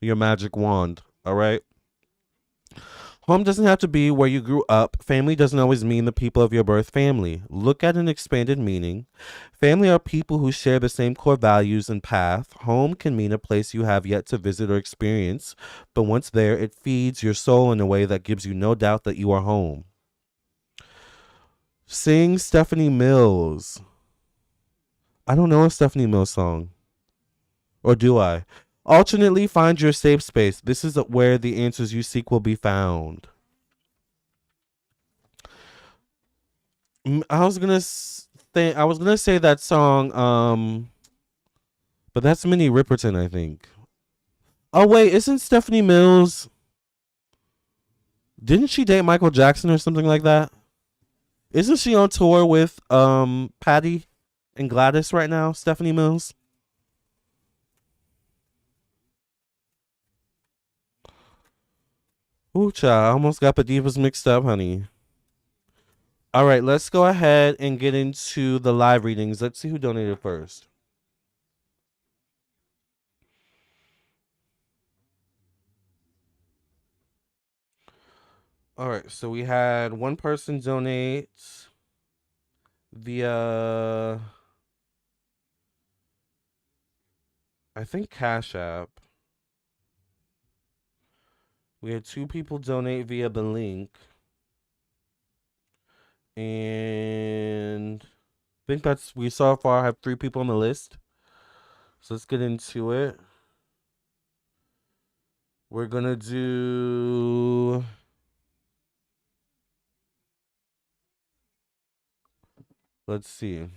[SPEAKER 1] Your magic wand. All right. Home doesn't have to be where you grew up. Family doesn't always mean the people of your birth family. Look at an expanded meaning. Family are people who share the same core values and path. Home can mean a place you have yet to visit or experience, but once there, it feeds your soul in a way that gives you no doubt that you are home. Sing Stephanie Mills. I don't know a Stephanie Mills song. Or do I? Alternately, find your safe space. This is where the answers you seek will be found. I was gonna think. I was gonna say that song. But that's Minnie Riperton, I think. Oh wait, isn't Stephanie Mills? Didn't she date Michael Jackson or something like that? Isn't she on tour with Patty and Gladys right now? Stephanie Mills. Ooh, child, I almost got the divas mixed up, honey. All right, let's go ahead and get into the live readings. Let's see who donated first. All right, so we had one person donate via, I think, Cash App. We had two people donate via the link. And I think we so far have three people on the list. So let's get into it. We're going to do. Let's see.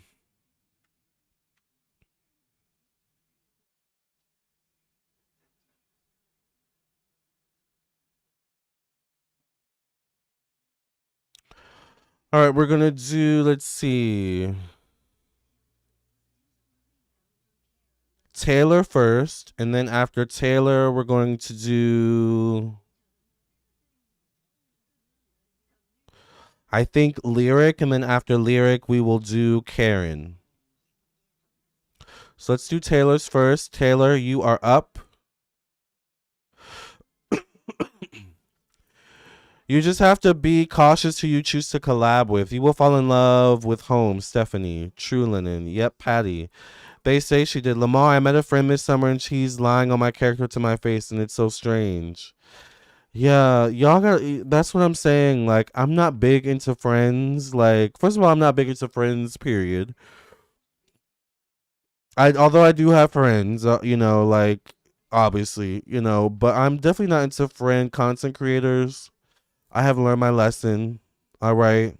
[SPEAKER 1] All right, we're going to do, let's see, Taylor first. And then after Taylor, we're going to do, I think, Lyric. And then after Lyric, we will do Karen. So let's do Taylor's first. Taylor, you are up. You just have to be cautious who you choose to collab with. You will fall in love with Home, Stephanie, True Linen, yep, Patty. They say she did. Lamarr, I met a friend this summer and she's lying on my character to my face and it's so strange. Yeah, y'all got. That's what I'm saying. Like, I'm not big into friends. Like, first of all, I'm not big into friends. Period. Although I do have friends, like obviously, but I'm definitely not into friend content creators. I have learned my lesson. All right.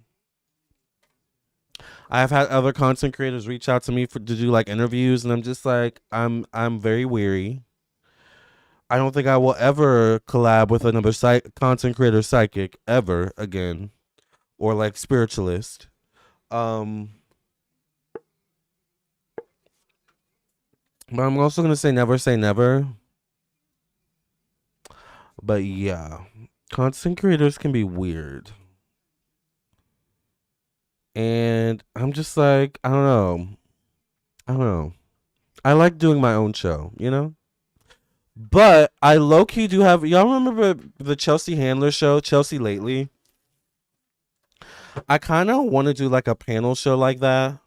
[SPEAKER 1] I have had other content creators reach out to me to do like interviews, and I'm just like, I'm very weary. I don't think I will ever collab with another content creator psychic ever again, or like spiritualist. Um, but I'm also gonna say never say never. But yeah, content creators can be weird, and I'm just like, I don't know. I don't know. I like doing my own show. But I low key do have. Y'all remember the Chelsea Handler show, Chelsea Lately? I kind of want to do like a panel show like that,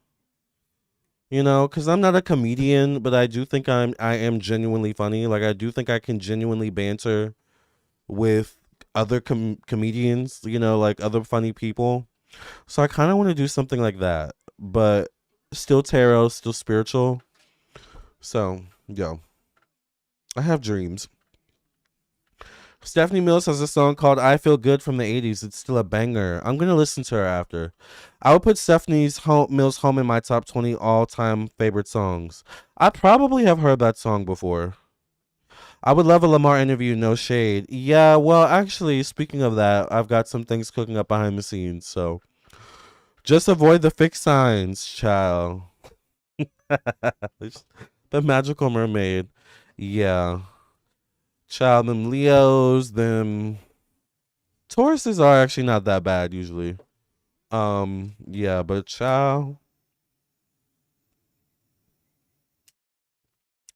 [SPEAKER 1] because I'm not a comedian, but I do think I am genuinely funny. Like I do think I can genuinely banter with other comedians, like other funny people. So I kind of want to do something like that, but still tarot, still spiritual. So, yo, I have dreams. Stephanie Mills has a song called I Feel Good from the 80s. It's still a banger. I'm going to listen to her after. I would put Mills Home in my top 20 all time favorite songs. I probably have heard that song before. I would love a Lamarr interview, no shade. Yeah, well, actually, speaking of that, I've got some things cooking up behind the scenes. So just avoid the fixed signs, child. The magical mermaid. Yeah. Child, them Leos, them Tauruses are actually not that bad usually. Yeah, but child,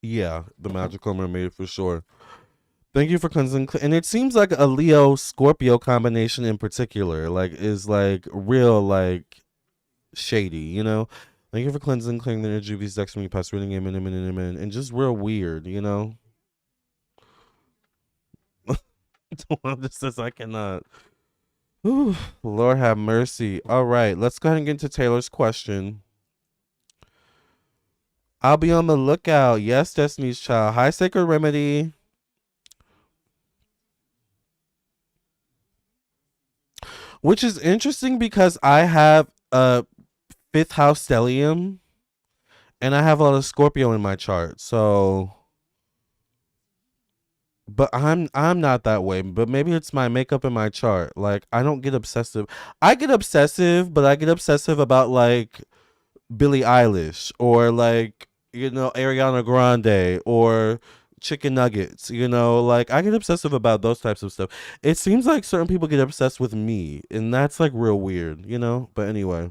[SPEAKER 1] yeah, the magical mermaid for sure. Thank you for cleansing. And it seems like a Leo Scorpio combination in particular, like, is like real, like, shady, you know? Thank you for cleansing, clearing the energy of these decks from me, past reading, amen, amen, amen. And just real weird, you know? Just says I cannot. Whew, Lord have mercy. All right, let's go ahead and get into Taylor's question. I'll be on the lookout. Yes, Destiny's Child. Hi, Sacred Remedy. Which is interesting because I have a fifth house stellium and I have a lot of Scorpio in my chart. So, but I'm not that way. But maybe it's my makeup in my chart. Like, I don't get obsessive. I get obsessive, but I get obsessive about, like, Billie Eilish or, like, Ariana Grande or chicken nuggets, like, I get obsessive about those types of stuff. It seems like certain people get obsessed with me, and that's, like, real weird. But anyway.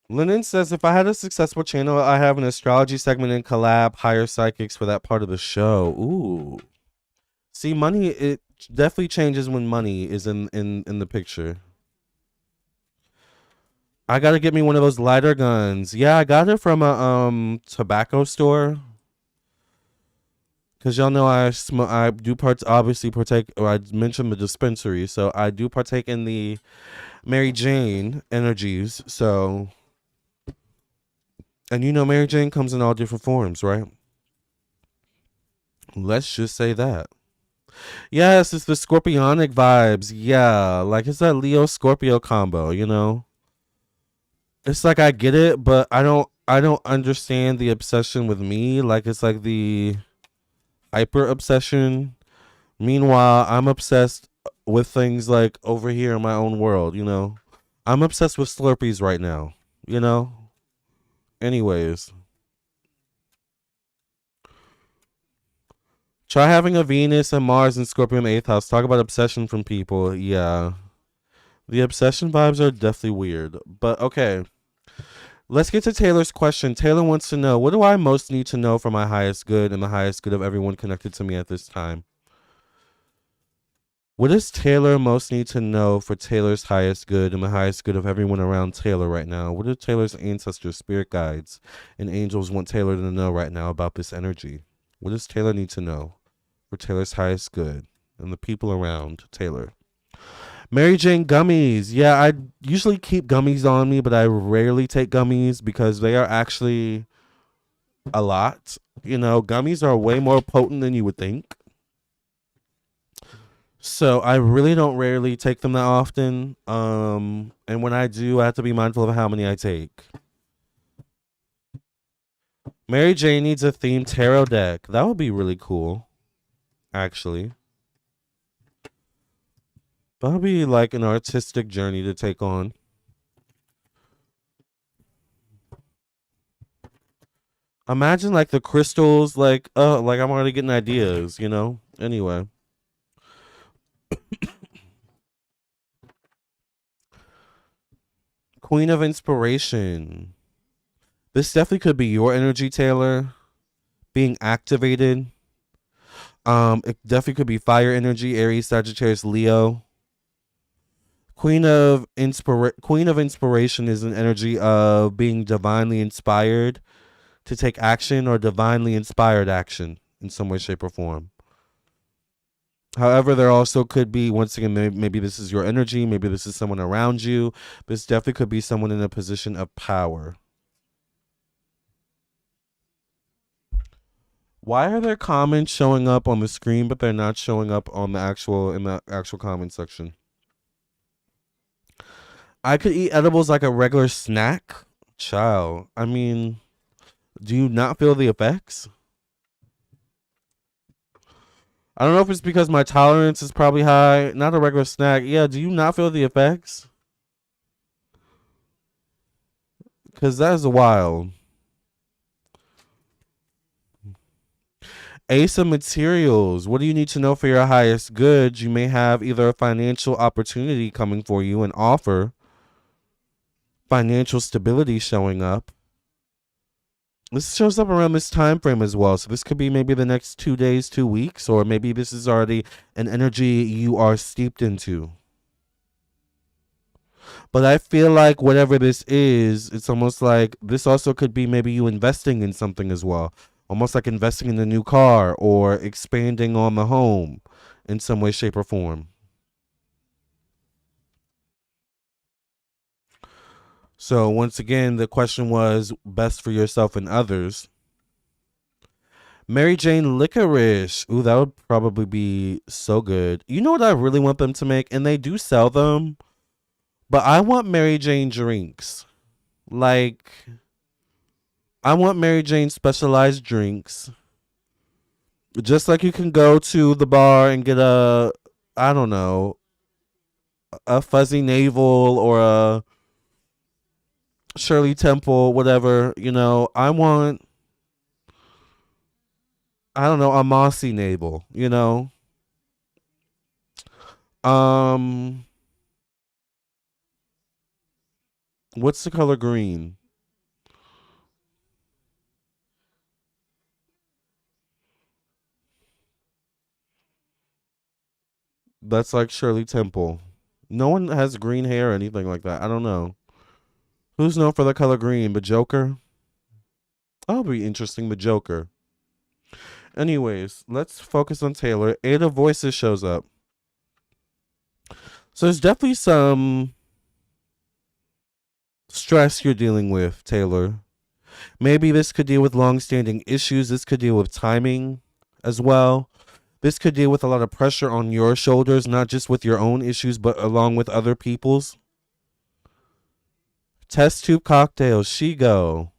[SPEAKER 1] Lennon says, if I had a successful channel, I have an astrology segment and collab, hire psychics for that part of the show. Ooh. See, money, it definitely changes when money is in the picture. I gotta get me one of those lighter guns. Yeah, I got it from a tobacco store. Cause y'all know I do obviously partake, or I mentioned the dispensary, so I do partake in the Mary Jane energies. So, and Mary Jane comes in all different forms, right? Let's just say that. Yes, it's the scorpionic vibes. Yeah, like it's that Leo Scorpio combo. It's like I get it, but I don't understand the obsession with me. Like it's like the hyper obsession. Meanwhile, I'm obsessed with things like over here in my own world. I'm obsessed with Slurpees right now, you know? Anyways, try having a Venus and Mars and Scorpio in the 8th house. Talk about obsession from people. Yeah. The obsession vibes are definitely weird. But okay. Let's get to Taylor's question. Taylor wants to know, what do I most need to know for my highest good and the highest good of everyone connected to me at this time? What does Taylor most need to know for Taylor's highest good and the highest good of everyone around Taylor right now? What do Taylor's ancestors, spirit guides, and angels want Taylor to know right now about this energy? What does Taylor need to know for Taylor's highest good and the people around Taylor? Mary Jane gummies. Yeah, I usually keep gummies on me, but I rarely take gummies because they are actually a lot. Gummies are way more potent than you would think. So I really don't rarely take them that often. And when I do, I have to be mindful of how many I take. Mary Jane needs a themed tarot deck. That would be really cool, actually. That would be like an artistic journey to take on. Imagine like the crystals, like I'm already getting ideas. Anyway. Queen of Inspiration. This definitely could be your energy, Taylor, being activated. It definitely could be fire energy, Aries, Sagittarius, Leo. Queen of Inspiration is an energy of being divinely inspired to take action or divinely inspired action in some way, shape, or form. However, there also could be, once again, maybe this is your energy, maybe this is someone around you. This definitely could be someone in a position of power. Why are there comments showing up on the screen, but they're not showing up on the actual comment section? I could eat edibles like a regular snack. Child, I mean, do you not feel the effects? I don't know if it's because my tolerance is probably high. Not a regular snack. Yeah, do you not feel the effects? Because that is wild. Ace of Materials. What do you need to know for your highest good? You may have either a financial opportunity coming for you, an offer, financial stability showing up. This shows up around this time frame as well. So this could be maybe the next 2 days, 2 weeks, or maybe this is already an energy you are steeped into. But I feel like whatever this is, it's almost like this also could be maybe you investing in something as well. Almost like investing in a new car or expanding on the home in some way, shape, or form. So once again, the question was best for yourself and others. Mary Jane licorice. Ooh, that would probably be so good. You know what I really want them to make? And they do sell them, but I want Mary Jane drinks. Like, I want Mary Jane specialized drinks. Just like you can go to the bar and get a, I don't know, a fuzzy navel or a Shirley Temple, whatever. I don't know, a mossy navel. Um, what's the color green? That's like Shirley Temple. No one has green hair or anything like that. I don't know. Who's known for the color green? The Joker? That'll be interesting. The Joker. Anyways, let's focus on Taylor. Eight of Voices shows up. So there's definitely some stress you're dealing with, Taylor. Maybe this could deal with long-standing issues. This could deal with timing as well. This could deal with a lot of pressure on your shoulders, not just with your own issues, but along with other people's. Test tube cocktail, she go.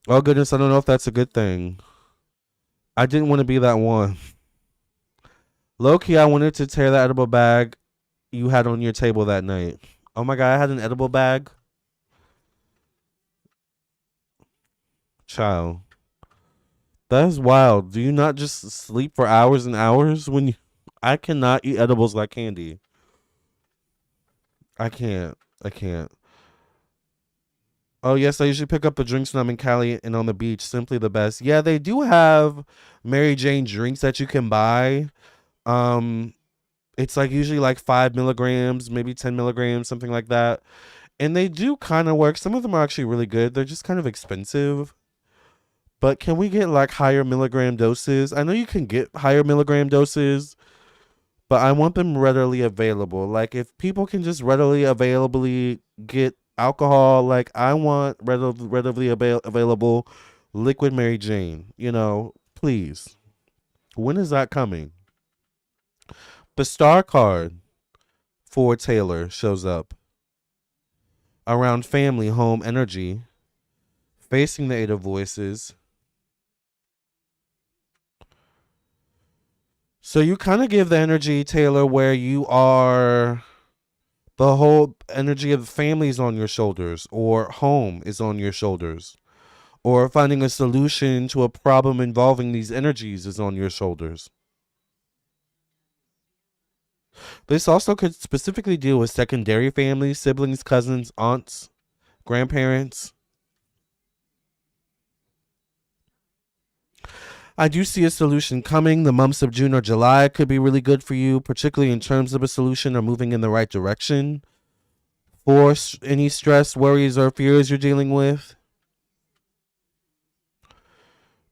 [SPEAKER 1] Oh goodness, I don't know if that's a good thing. I didn't want to be that one. Low key, I wanted to tear that edible bag you had on your table that night. Oh my god, I had an edible bag. Child. That is wild. Do you not just sleep for hours and hours when you I cannot eat edibles like candy. I can't. I can't. Oh yes, I usually pick up the drinks when I'm in Cali and on the beach. Simply the best. Yeah, they do have Mary Jane drinks that you can buy. Um, it's like usually like 5 milligrams, maybe 10 milligrams, something like that. And they do kind of work. Some of them are actually really good. They're just kind of expensive. But can we get like higher milligram doses? I know you can get higher milligram doses, but I want them readily available. Like if people can just readily availably get alcohol, like I want readily available liquid Mary Jane. Please. When is that coming? The star card for Taylor shows up around family, home, energy, facing the Eight of Voices. So you kind of give the energy, Taylor, where you are, the whole energy of the family is on your shoulders, or home is on your shoulders, or finding a solution to a problem involving these energies is on your shoulders. This also could specifically deal with secondary families, siblings, cousins, aunts, grandparents. I do see a solution coming. The months of June or July could be really good for you, particularly in terms of a solution or moving in the right direction for any stress, worries, or fears you're dealing with.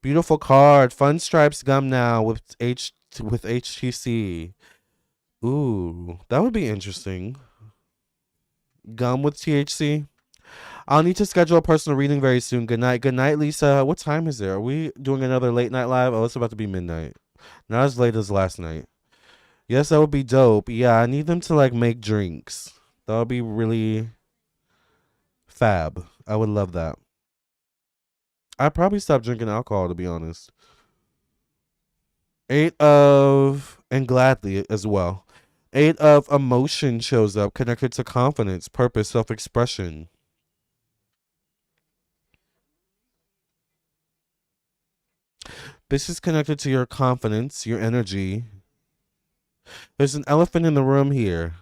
[SPEAKER 1] Beautiful card. Fun Stripes gum now with HTC. Ooh, that would be interesting. Gum with THC. I'll need to schedule a personal reading very soon. Good night. Good night, Lisa. What time is it? Are we doing another late night live? Oh, it's about to be midnight. Not as late as last night. Yes, that would be dope. Yeah, I need them to like make drinks. That would be really fab. I would love that. I'd probably stop drinking alcohol to be honest. Eight of, and gladly as well. Eight of emotion shows up, connected to confidence, purpose, self expression. This is connected to your confidence, your energy. There's an elephant in the room here.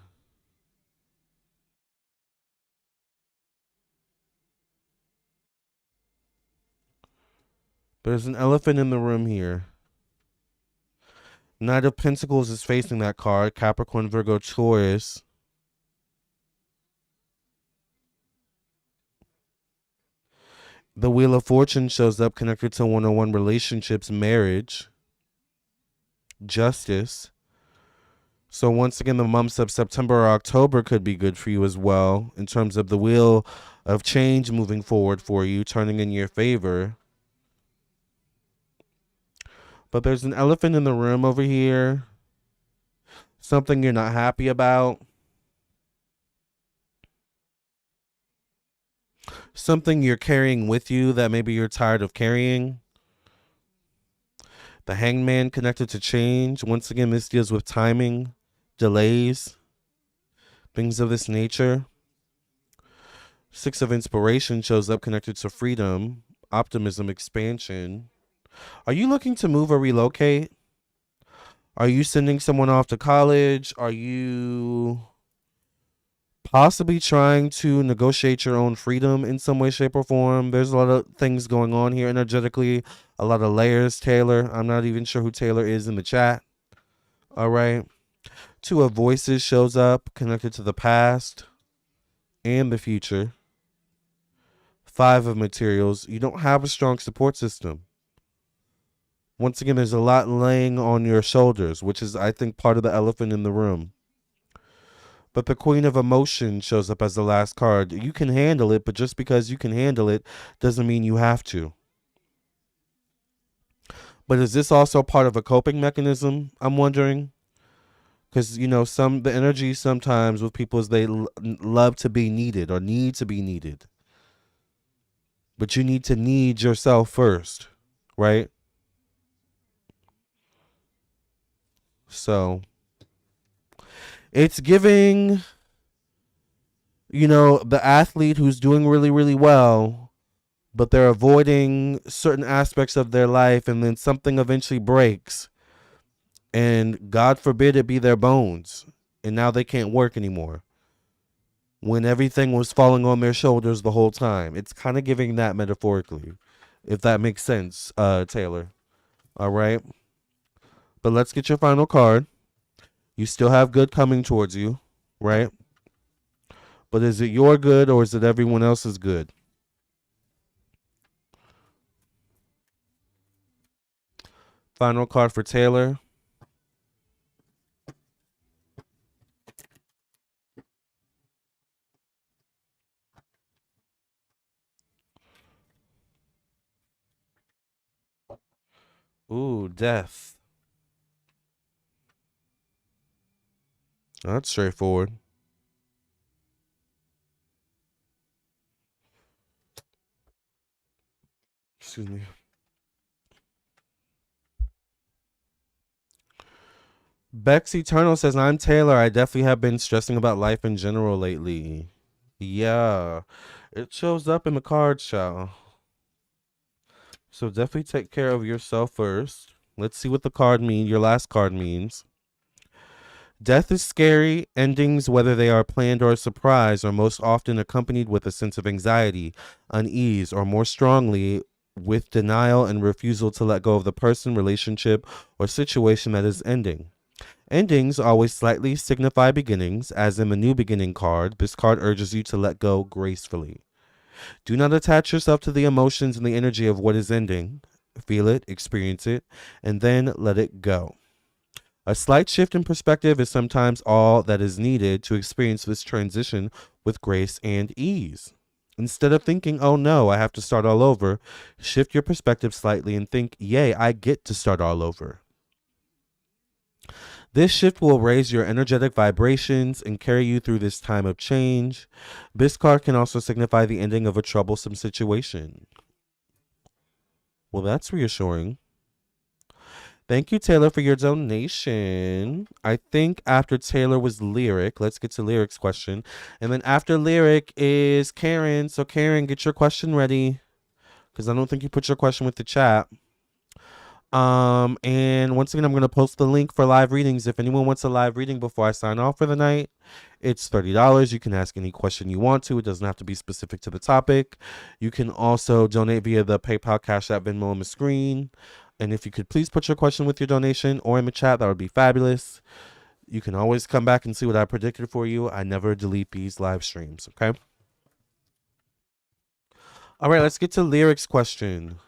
[SPEAKER 1] There's an elephant in the room here. Knight of Pentacles is facing that card. Capricorn, Virgo, Taurus. The Wheel of Fortune shows up connected to one-on-one relationships, marriage, justice. So once again, the months of September or October could be good for you as well in terms of the wheel of change moving forward for you, turning in your favor. But there's an elephant in the room over here. Something you're not happy about. Something you're carrying with you that maybe you're tired of carrying. The Hangman connected to change. Once again, this deals with timing, delays, things of this nature. Six of Inspiration shows up connected to freedom, optimism, expansion. Are you looking to move or relocate? Are you sending someone off to college? Are you possibly trying to negotiate your own freedom in some way, shape, or form? There's a lot of things going on here energetically, a lot of layers, Taylor. I'm not even sure who Taylor is in the chat. All right. Two of Voices shows up connected to the past and the future. Five of Materials. You don't have a strong support system. Once again, there's a lot laying on your shoulders, which is, I think, part of the elephant in the room. But the Queen of Emotion shows up as the last card. You can handle it, but just because you can handle it doesn't mean you have to. But is this also part of a coping mechanism? I'm wondering. Because, you know, the energy sometimes with people is they love to be needed or need to be needed. But you need to need yourself first, right? So it's giving, you know, the athlete who's doing really, really well, but they're avoiding certain aspects of their life, and then something eventually breaks, and God forbid it be their bones, and now they can't work anymore when everything was falling on their shoulders the whole time. It's kind of giving that metaphorically, if that makes sense, Taylor. All right. But let's get your final card. You still have good coming towards you, right? But is it your good or is it everyone else's good? Final card for Taylor. Ooh, Death. That's straightforward. Excuse me. Bex Eternal says, I'm Taylor. I definitely have been stressing about life in general lately. Yeah. It shows up in the card, child. So definitely take care of yourself first. Let's see what the card means. Your last card means. Death is scary. Endings, whether they are planned or a surprise, are most often accompanied with a sense of anxiety, unease, or more strongly, with denial and refusal to let go of the person, relationship, or situation that is ending. Endings always slightly signify beginnings, as in the New Beginning card. This card urges you to let go gracefully. Do not attach yourself to the emotions and the energy of what is ending. Feel it, experience it, and then let it go. A slight shift in perspective is sometimes all that is needed to experience this transition with grace and ease. Instead of thinking, oh no, I have to start all over, shift your perspective slightly and think, yay, I get to start all over. This shift will raise your energetic vibrations and carry you through this time of change. This card can also signify the ending of a troublesome situation. Well, that's reassuring. Thank you, Taylor, for your donation. I think after Taylor was Lyric. Let's get to Lyric's question. And then after Lyric is Karen. So, Karen, get your question ready, because I don't think you put your question with the chat. And once again, I'm gonna post the link for live readings. If anyone wants a live reading before I sign off for the night, it's $30. You can ask any question you want to. It doesn't have to be specific to the topic. You can also donate via the PayPal, Cash App, Venmo on the screen. And if you could please put your question with your donation or in the chat, that would be fabulous. You can always come back and see what I predicted for you. I never delete these live streams, okay? All right, let's get to Lyric's question.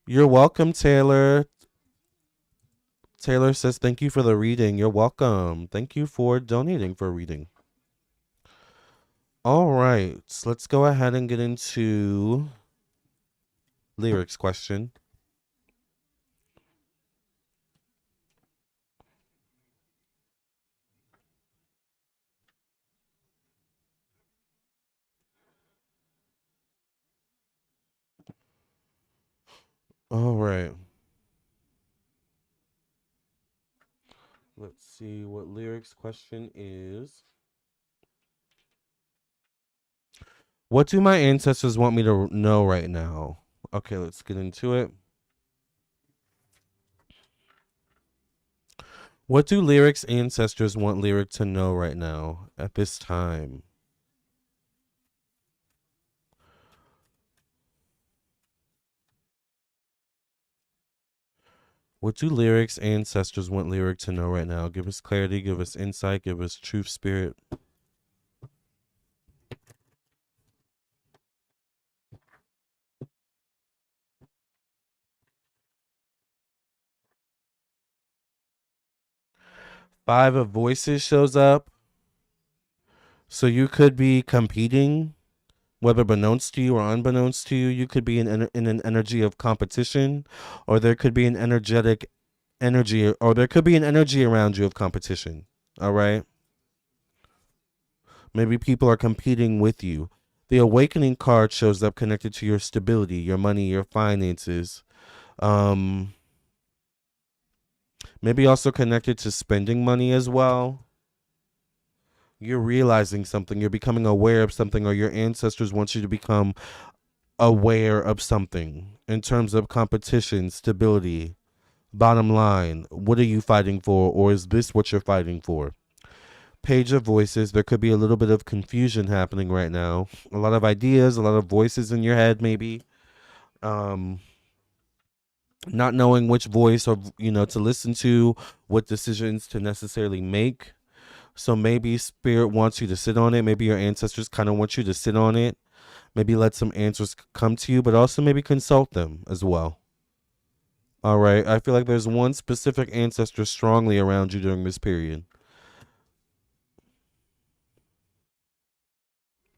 [SPEAKER 1] You're welcome, Taylor. Taylor says, thank you for the reading. You're welcome. Thank you for donating for a reading. All right, so let's go ahead and get into Lyric's question. All right. Let's see what Lyric's question is. What do my ancestors want me to know right now? Okay, let's get into it. What do Lyric's ancestors want Lyric to know right now at this time? What do Lyric's ancestors want Lyric to know right now? Give us clarity, give us insight, give us truth, spirit. Five of Voices shows up. So you could be competing, whether beknownst to you or unbeknownst to you. You could be in an energy of competition, or there could be an energetic energy, or there could be an energy around you of competition. All right. Maybe people are competing with you. The Awakening card shows up connected to your stability, your money, your finances. Um, Maybe also connected to spending money as well. You're realizing something, you're becoming aware of something, or your ancestors want you to become aware of something in terms of competition, stability. Bottom line, what are you fighting for, or is this what you're fighting for? Page of Voices, there could be a little bit of confusion happening right now. A lot of ideas, a lot of voices in your head, maybe. Um, Not knowing which voice or to listen to, what decisions to necessarily make. So maybe spirit wants you to sit on it. Maybe your ancestors kind of want you to sit on it. Maybe let some answers come to you, but also maybe consult them as well. All right. I feel like there's one specific ancestor strongly around you during this period.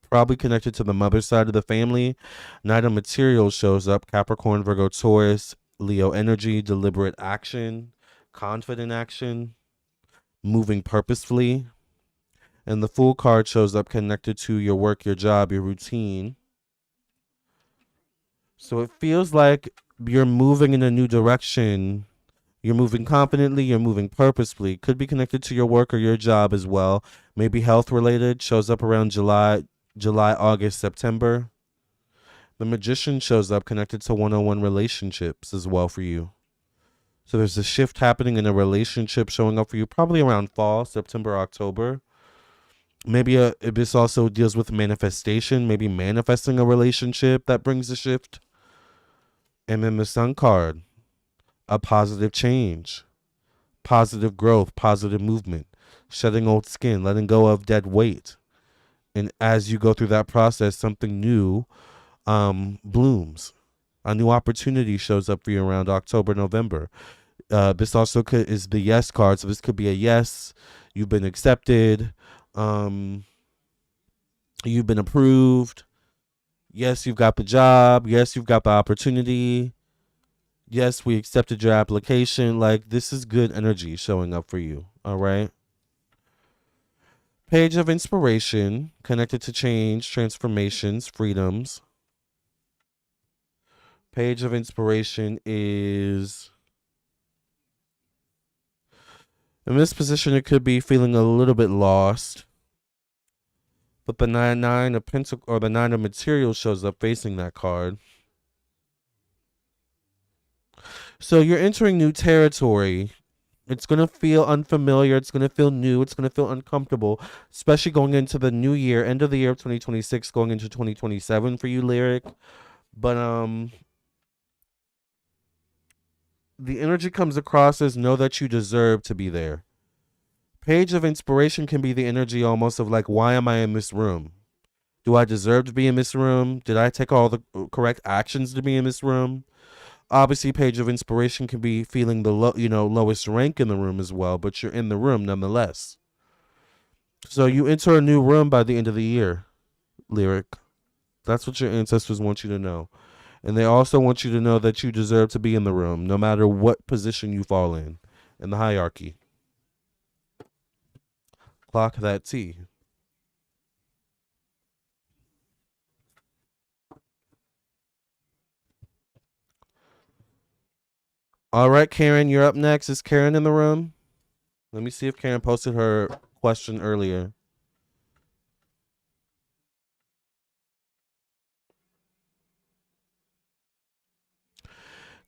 [SPEAKER 1] Probably connected to the mother side of the family. Knight of Materials shows up. Capricorn, Virgo, Taurus, Leo energy, deliberate action, confident action, moving purposefully. And the Fool card shows up connected to your work, your job, your routine. So it feels like you're moving in a new direction. You're moving confidently, you're moving purposefully. Could be connected to your work or your job as well. Maybe health related, shows up around July, August, September. The Magician shows up connected to one-on-one relationships as well for you. So there's a shift happening in a relationship showing up for you probably around fall, September, October. Maybe this also deals with manifestation, maybe manifesting a relationship that brings a shift. And then the Sun card, a positive change, positive growth, positive movement, shedding old skin, letting go of dead weight. And as you go through that process, something new blooms. A new opportunity shows up for you around October, November. This also is the yes card. So this could be a yes. You've been accepted. You've been approved. Yes, you've got the job. Yes, you've got the opportunity. Yes, we accepted your application. Like, this is good energy showing up for you. All right. Page of Inspiration, connected to change, transformations, freedoms. Page of Inspiration is, in this position, it could be feeling a little bit lost. But the nine of pentacle or the nine of materials shows up facing that card. So you're entering new territory. It's going to feel unfamiliar. It's going to feel new. It's going to feel uncomfortable, especially going into the new year, end of the year of 2026, going into 2027 for you, Lyric. But the energy comes across as know that you deserve to be there. Page of inspiration can be the energy almost of like, why am I in this room? Do I deserve to be in this room? Did I take all the correct actions to be in this room? Obviously, page of inspiration can be feeling the lowest rank in the room as well, but you're in the room nonetheless. So you enter a new room by the end of the year, Lyric. That's what your ancestors want you to know. And they also want you to know that you deserve to be in the room, no matter what position you fall in the hierarchy. Clock that T. All right, Karen, you're up next. Is Karen in the room? Let me see if Karen posted her question earlier.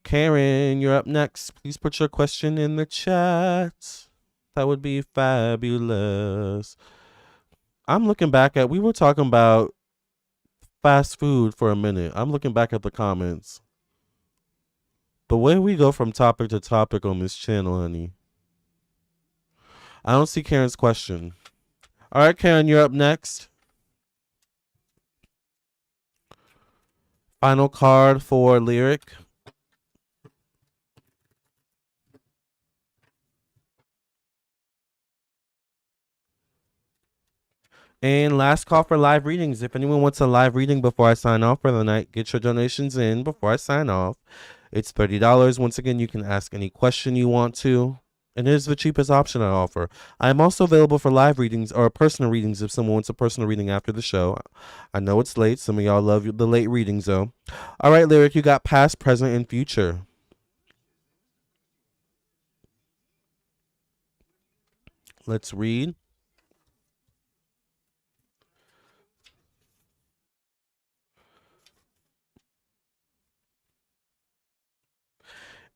[SPEAKER 1] Karen, you're up next. Please put your question in the chat. That would be fabulous. I'm looking back at, we were talking about fast food for a minute. I'm looking back at the comments. But where we go from topic to topic on this channel, honey? I don't see Karen's question. All right, Karen, you're up next. Final card for Lyric. And last call for live readings. If anyone wants a live reading before I sign off for the night, get your donations in before I sign off. It's $30. Once again, you can ask any question you want to. And it is the cheapest option I offer. I am also available for live readings or personal readings if someone wants a personal reading after the show. I know it's late. Some of y'all love the late readings, though. All right, Lyric, you got past, present, and future. Let's read.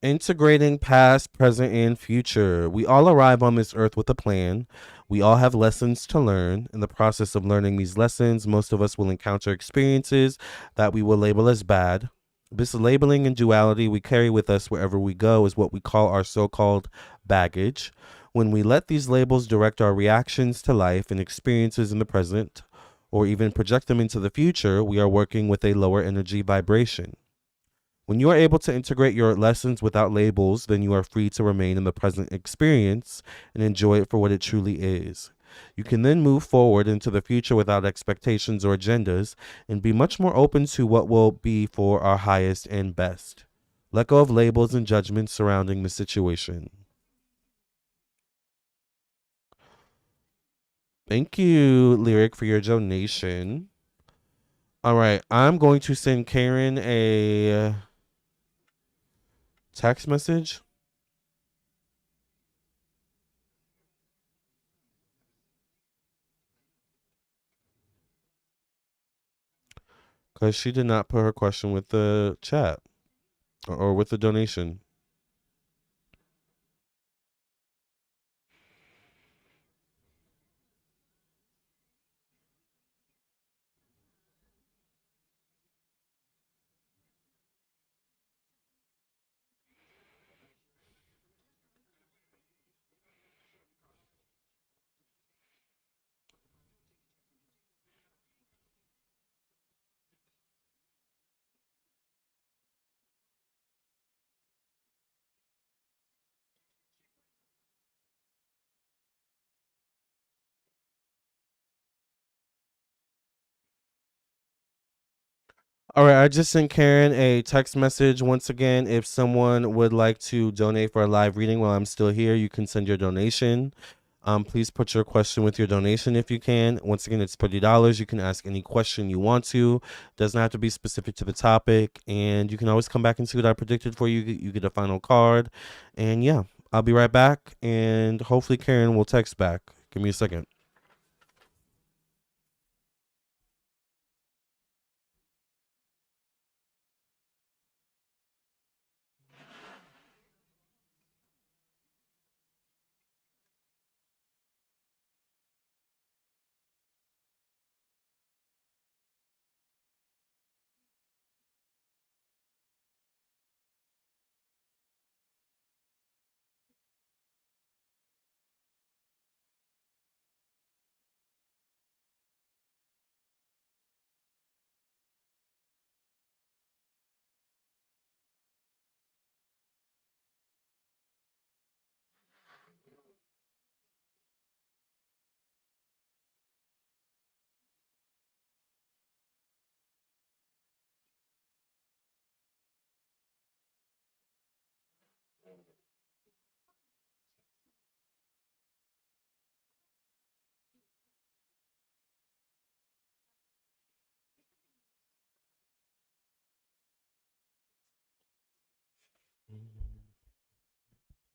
[SPEAKER 1] Integrating past, present, and future. We all arrive on this earth with a plan. We all have lessons to learn. In the process of learning these lessons, most of us will encounter experiences that we will label as bad. This labeling and duality we carry with us wherever we go is what we call our so-called baggage. When we let these labels direct our reactions to life and experiences in the present, or even project them into the future, we are working with a lower energy vibration. When you are able to integrate your lessons without labels, then you are free to remain in the present experience and enjoy it for what it truly is. You can then move forward into the future without expectations or agendas and be much more open to what will be for our highest and best. Let go of labels and judgments surrounding the situation. Thank you, Lyric, for your donation. All right, I'm going to send Karen a text message. Because she did not put her question with the chat or with the donation. All right, I just sent Karen a text message. Once again, if someone would like to donate for a live reading while I'm still here, you can send your donation. Please put your question with your donation if you can. Once again, it's $30. You can ask any question you want to. Doesn't have to be specific to the topic. And you can always come back and see what I predicted for you. You get a final card. And yeah, I'll be right back. And hopefully Karen will text back. Give me a second.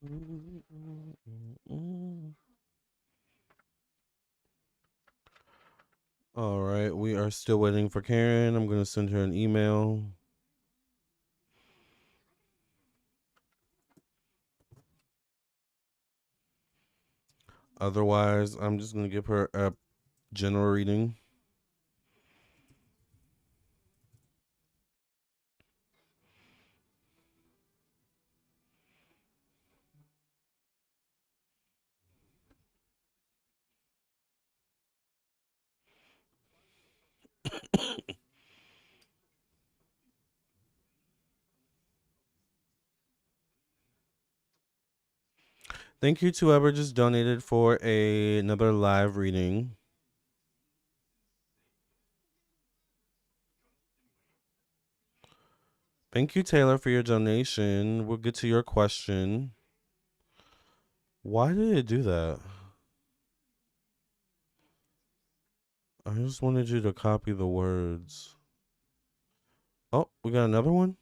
[SPEAKER 1] All right, we are still waiting for Karen. I'm going to send her an email. Otherwise, I'm just going to give her a general reading. Thank you to whoever just donated for another live reading. Thank you, Taylor, for your donation. We'll get to your question. Why did it do that? I just wanted you to copy the words. Oh, we got another one?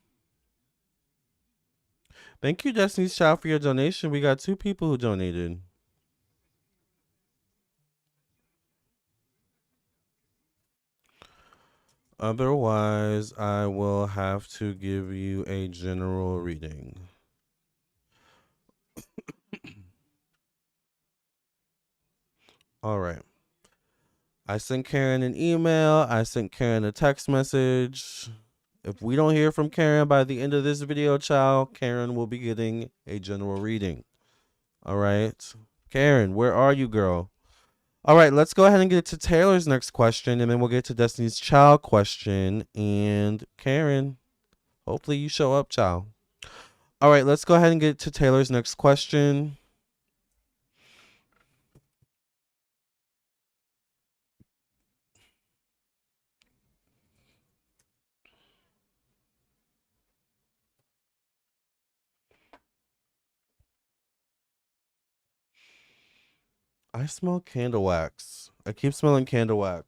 [SPEAKER 1] Thank you, Destiny's Child, for your donation. We got 2 people who donated. Otherwise, I will have to give you a general reading. All right. I sent Karen an email. I sent Karen a text message. If we don't hear from Karen by the end of this video, child, Karen will be getting a general reading. All right. Karen, where are you, girl? All right, let's go ahead and get to Taylor's next question, and then we'll get to Destiny's Child question. And Karen, hopefully you show up, child. All right, let's go ahead and get to Taylor's next question. I smell candle wax. I keep smelling candle wax.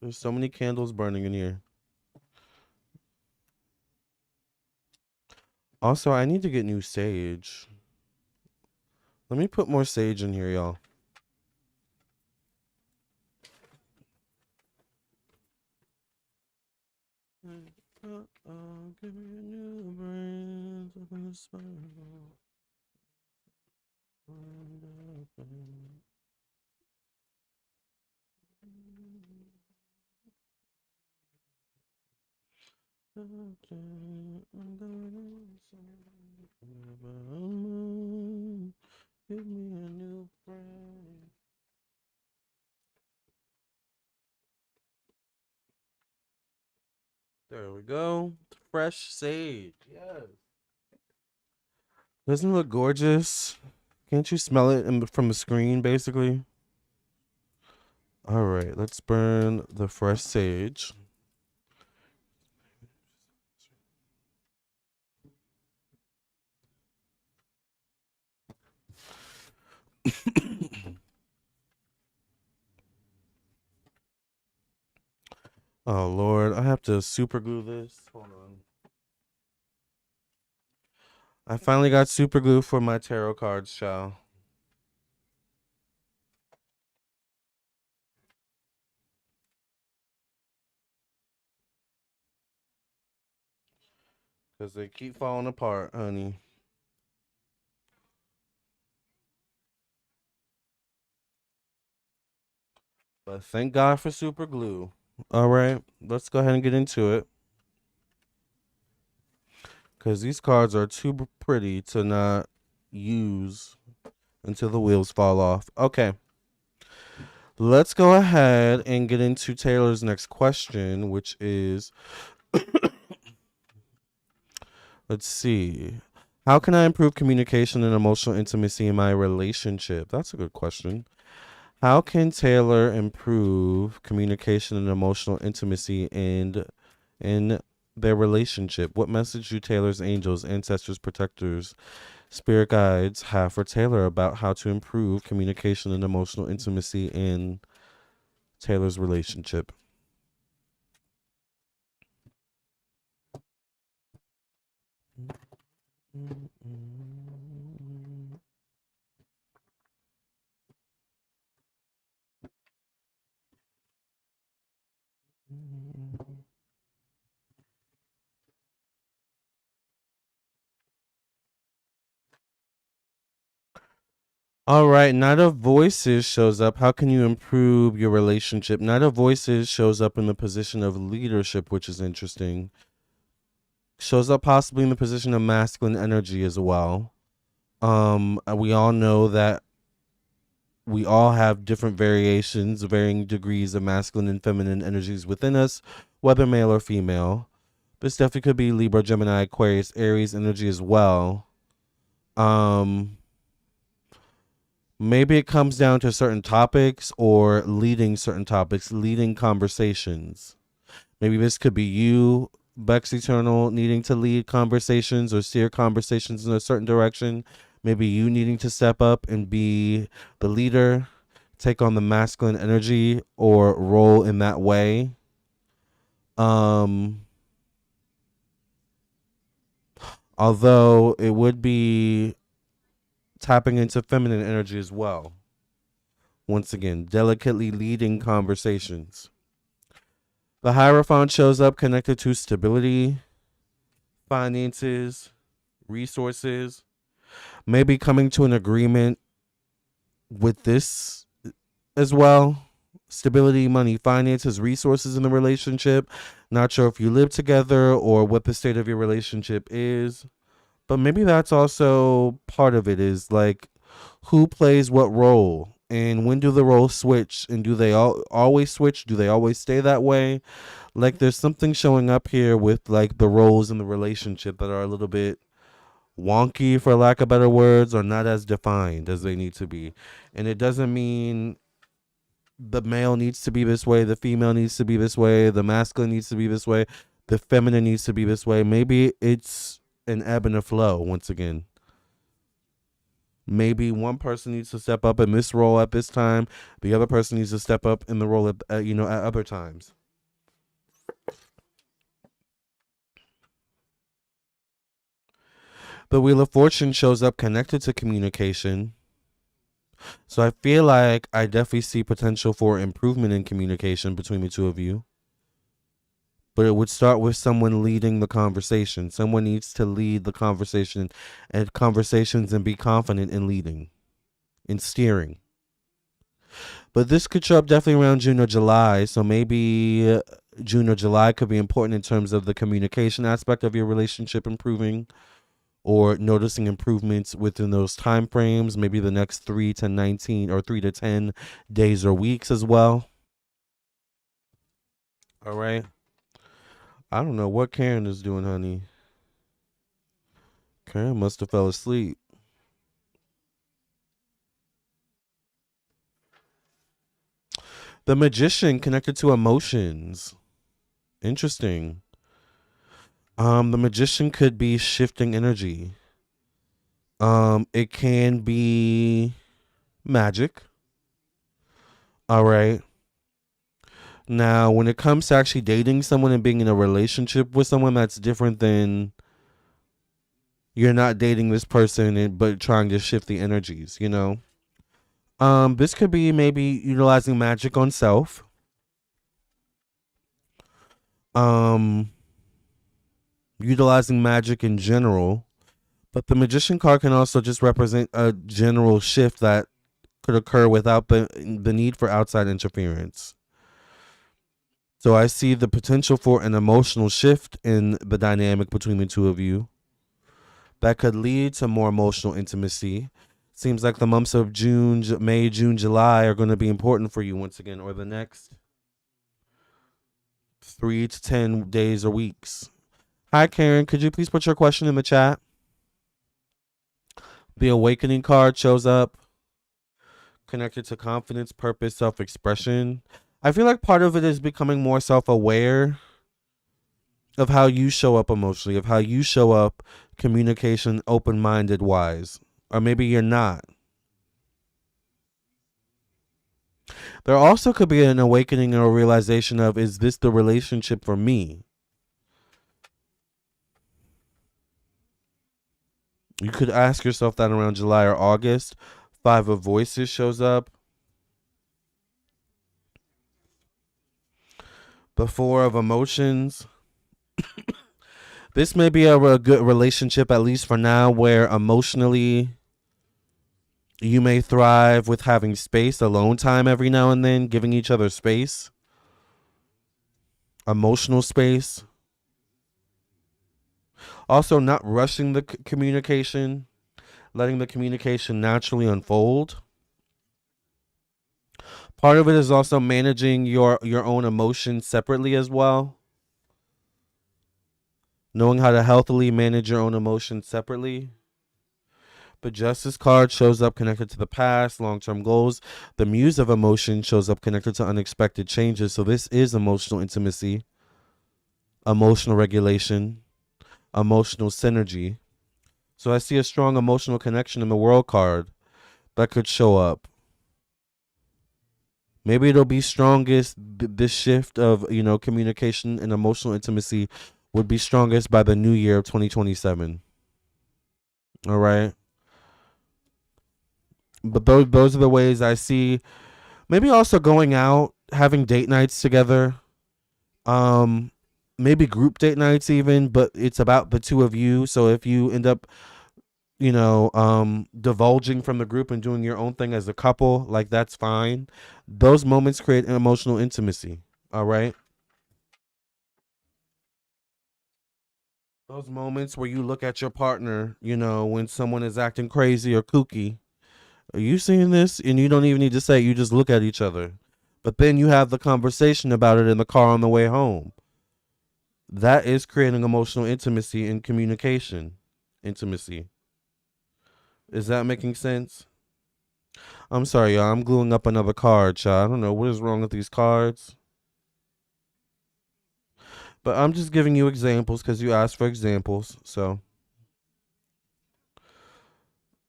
[SPEAKER 1] There's so many candles burning in here. Also, I need to get new sage. Let me put more sage in here, y'all. Give me a new brand. Open the spiral. Give me a new brand. There we go. Fresh sage. Yes. Doesn't it look gorgeous? Can't you smell it from the screen, basically? All right, let's burn the fresh sage. Oh, Lord. I have to super glue this. Hold on. I finally got super glue for my tarot cards, child. Because they keep falling apart, honey. But thank God for super glue. All right, let's go ahead and get into it. Because these cards are too pretty to not use until the wheels fall off. Okay. Let's go ahead and get into Taylor's next question, which is let's see. How can I improve communication and emotional intimacy in my relationship? That's a good question. How can Taylor improve communication and emotional intimacy in their relationship? What message do Taylor's angels, ancestors, protectors, spirit guides have for Taylor about how to improve communication and emotional intimacy in Taylor's relationship? All right, Knight of Voices shows up. How can you improve your relationship? Knight of Voices shows up in the position of leadership, which is interesting. Shows up possibly in the position of masculine energy as well. We all know that we all have different variations, varying degrees of masculine and feminine energies within us, whether male or female. This definitely could be Libra, Gemini, Aquarius, Aries energy as well. Um, Maybe it comes down to certain topics or leading certain topics, leading conversations. Maybe this could be you, Bex Eternal, needing to lead conversations or steer conversations in a certain direction. Maybe you needing to step up and be the leader, take on the masculine energy or role in that way. Um, Although it would be tapping into feminine energy as well. Once again, delicately leading conversations. The Hierophant shows up connected to stability, finances, resources, maybe coming to an agreement with this as well. Stability, money, finances, resources in the relationship. Not sure if you live together or what the state of your relationship is, but maybe that's also part of it is like who plays what role and when do the roles switch and do they always switch? Do they always stay that way? Like there's something showing up here with like the roles in the relationship that are a little bit wonky for lack of better words or not as defined as they need to be. And it doesn't mean the male needs to be this way, the female needs to be this way, the masculine needs to be this way, the feminine needs to be this way. Maybe it's an ebb and a flow once again. Maybe one person needs to step up in this role at this time, the other person needs to step up in the role at at other times. The Wheel of Fortune shows up connected to communication. So I feel like I definitely see potential for improvement in communication between the two of you. But it would start with someone leading the conversation. Someone needs to lead the conversation and conversations and be confident in leading, in steering. But this could show up definitely around June or July. So maybe June or July could be important in terms of the communication aspect of your relationship improving or noticing improvements within those time frames, maybe the next 3 to 19 or 3 to 10 days or weeks as well. All right. I don't know what Karen is doing, honey. Karen must have fell asleep. The Magician connected to emotions. Interesting. The Magician could be shifting energy. It can be magic. All right. Now, when it comes to actually dating someone and being in a relationship with someone, that's different than you're not dating this person but trying to shift the energies, you know? This could be maybe utilizing magic on self. Um, Utilizing magic in general. But the Magician card can also just represent a general shift that could occur without the need for outside interference. So I see the potential for an emotional shift in the dynamic between the two of you that could lead to more emotional intimacy. Seems like the months of May, June, July are going to be important for you once again, or the next 3 to 10 days or weeks. Hi, Karen. Could you please put your question in the chat? The Awakening card shows up connected to confidence, purpose, self-expression. I feel like part of it is becoming more self-aware of how you show up emotionally, of how you show up communication, open-minded wise. Or maybe you're not. There also could be an awakening or a realization of, is this the relationship for me? You could ask yourself that around July or August. Five of Voices shows up. The Four of Emotions. This may be a good relationship, at least for now, where emotionally You may thrive with having space, alone time every now and then, giving each other space, emotional space. Also, not rushing the communication, letting the communication naturally unfold. Part of it is also managing your own emotions separately as well. Knowing how to healthily manage your own emotions separately. The Justice card shows up connected to the past, long-term goals. The Muse of Emotion shows up connected to unexpected changes. So this is emotional intimacy, emotional regulation, emotional synergy. So I see a strong emotional connection in the World card that could show up. Maybe it'll be strongest. This shift of communication and emotional intimacy would be strongest by the new year of 2027. All right, but those are the ways I see. Maybe also going out, having date nights together. Um, Maybe group date nights even, but it's about the two of you. So if you end up divulging from the group and doing your own thing as a couple, like that's fine. Those moments create an emotional intimacy. All right. Those moments where you look at your partner, when someone is acting crazy or kooky. Are you seeing this? And you don't even need to say it, you just look at each other. But then you have the conversation about it in the car on the way home. That is creating emotional intimacy and communication. Intimacy. Is that making sense? I'm sorry, y'all. I'm gluing up another card, y'all. I don't know what is wrong with these cards. But I'm just giving you examples because you asked for examples. So,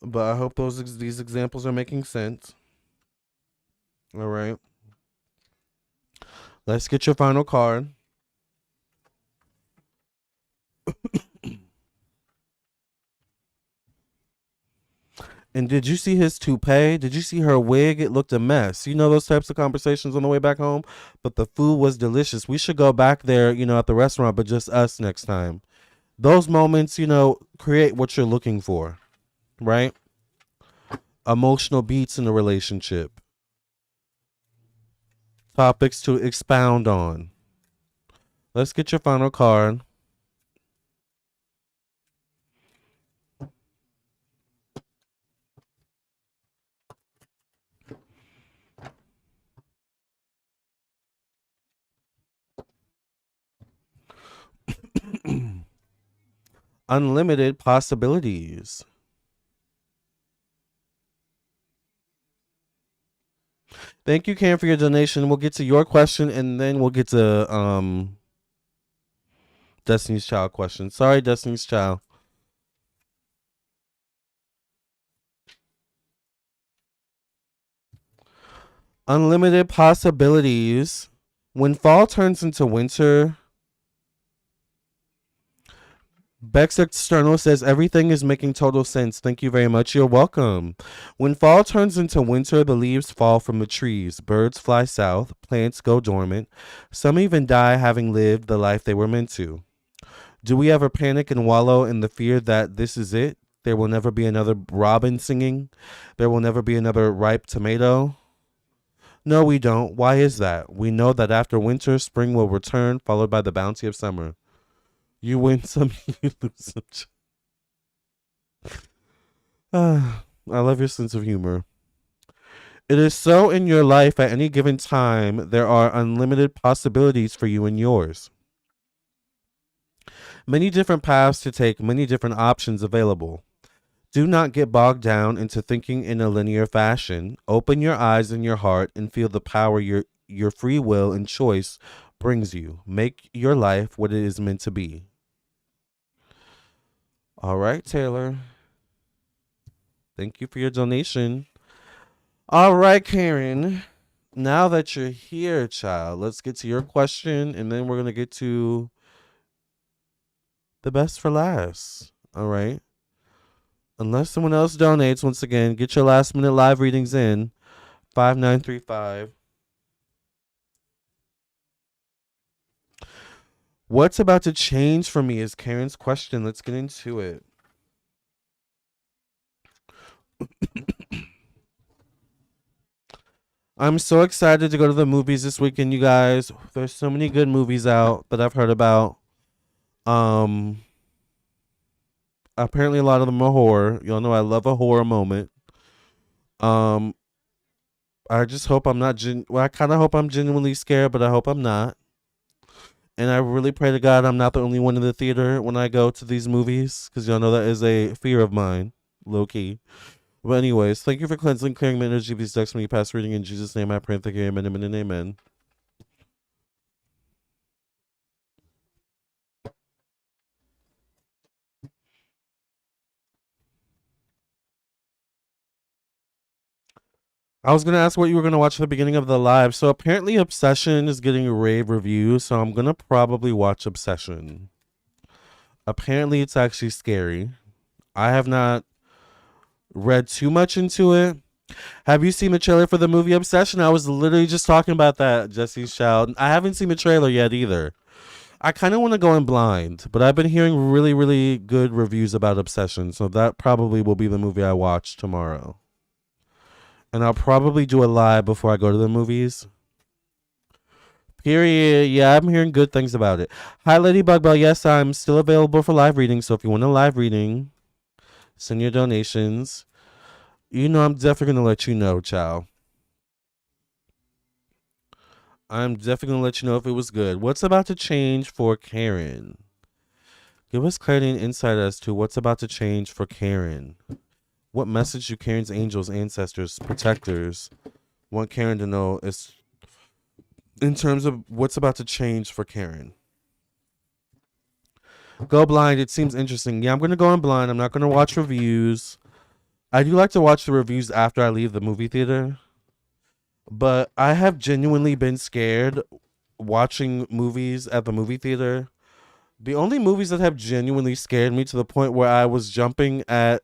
[SPEAKER 1] but I hope these examples are making sense. All right. Let's get your final card. And did you see his toupee? Did you see her wig? It looked a mess. You know those types of conversations on the way back home? But the food was delicious. We should go back there, at the restaurant, but just us next time. Those moments, create what you're looking for, right? Emotional beats in the relationship. Topics to expound on. Let's get your final card. Unlimited possibilities. Thank you, Cam, for your donation. We'll get to your question and then we'll get to Destiny's Child question. Sorry, Destiny's Child. Unlimited possibilities. When fall turns into winter, Bex External says everything is making total sense. Thank you very much. You're welcome. When fall turns into winter, the leaves fall from the trees. Birds fly south. Plants go dormant. Some even die having lived the life they were meant to. Do we ever panic and wallow in the fear that this is it? There will never be another robin singing. There will never be another ripe tomato. No, we don't. Why is that? We know that after winter, spring will return, followed by the bounty of summer. You win some, you lose some. I love your sense of humor. It is so in your life at any given time, there are unlimited possibilities for you and yours. Many different paths to take, many different options available. Do not get bogged down into thinking in a linear fashion. Open your eyes and your heart and feel the power your free will and choice brings you. Make your life what it is meant to be. All right, Taylor. Thank you for your donation. All right, Karen. Now that you're here, child, let's get to your question and then we're going to get to the best for last. All right. Unless someone else donates, once again, get your last minute live readings in. 5935. What's about to change for me is Karen's question. Let's get into it. I'm so excited to go to the movies this weekend, you guys. There's so many good movies out that I've heard about. Um, Apparently a lot of them are horror. Y'all know I love a horror moment. Um, I just hope I'm not well, I kind of hope I'm genuinely scared, but I hope I'm not. And I really pray to God I'm not the only one in the theater when I go to these movies, because y'all know that is a fear of mine, low key. But anyways, thank you for cleansing, clearing my energy of these decks when you pass reading. In Jesus' name I pray and thank you. Amen, amen, and amen. I was gonna ask what you were gonna watch at the beginning of the live. So apparently Obsession is getting rave reviews, so I'm gonna probably watch Obsession. Apparently it's actually scary. I have not read too much into it. Have you seen the trailer for the movie Obsession? I was literally just talking about that, Jesse Shout. I haven't seen the trailer yet either. I kind of want to go in blind, but I've been hearing really, really good reviews about Obsession, so that probably will be the movie I watch tomorrow. And I'll probably do a live before I go to the movies. Period. Yeah, I'm hearing good things about it. Hi, Lady Bug Bell. Yes, I'm still available for live reading, so if you want a live reading, send your donations. You know I'm definitely going to let you know, child. I'm definitely going to let you know if it was good. What's about to change for Karen? Give us clarity and insight as to what's about to change for Karen. What message do Karen's angels, ancestors, protectors want Karen to know is in terms of what's about to change for Karen? Go blind. It seems interesting. Yeah, I'm going to go in blind. I'm not going to watch reviews. I do like to watch the reviews after I leave the movie theater. But I have genuinely been scared watching movies at the movie theater. The only movies that have genuinely scared me to the point where I was jumping at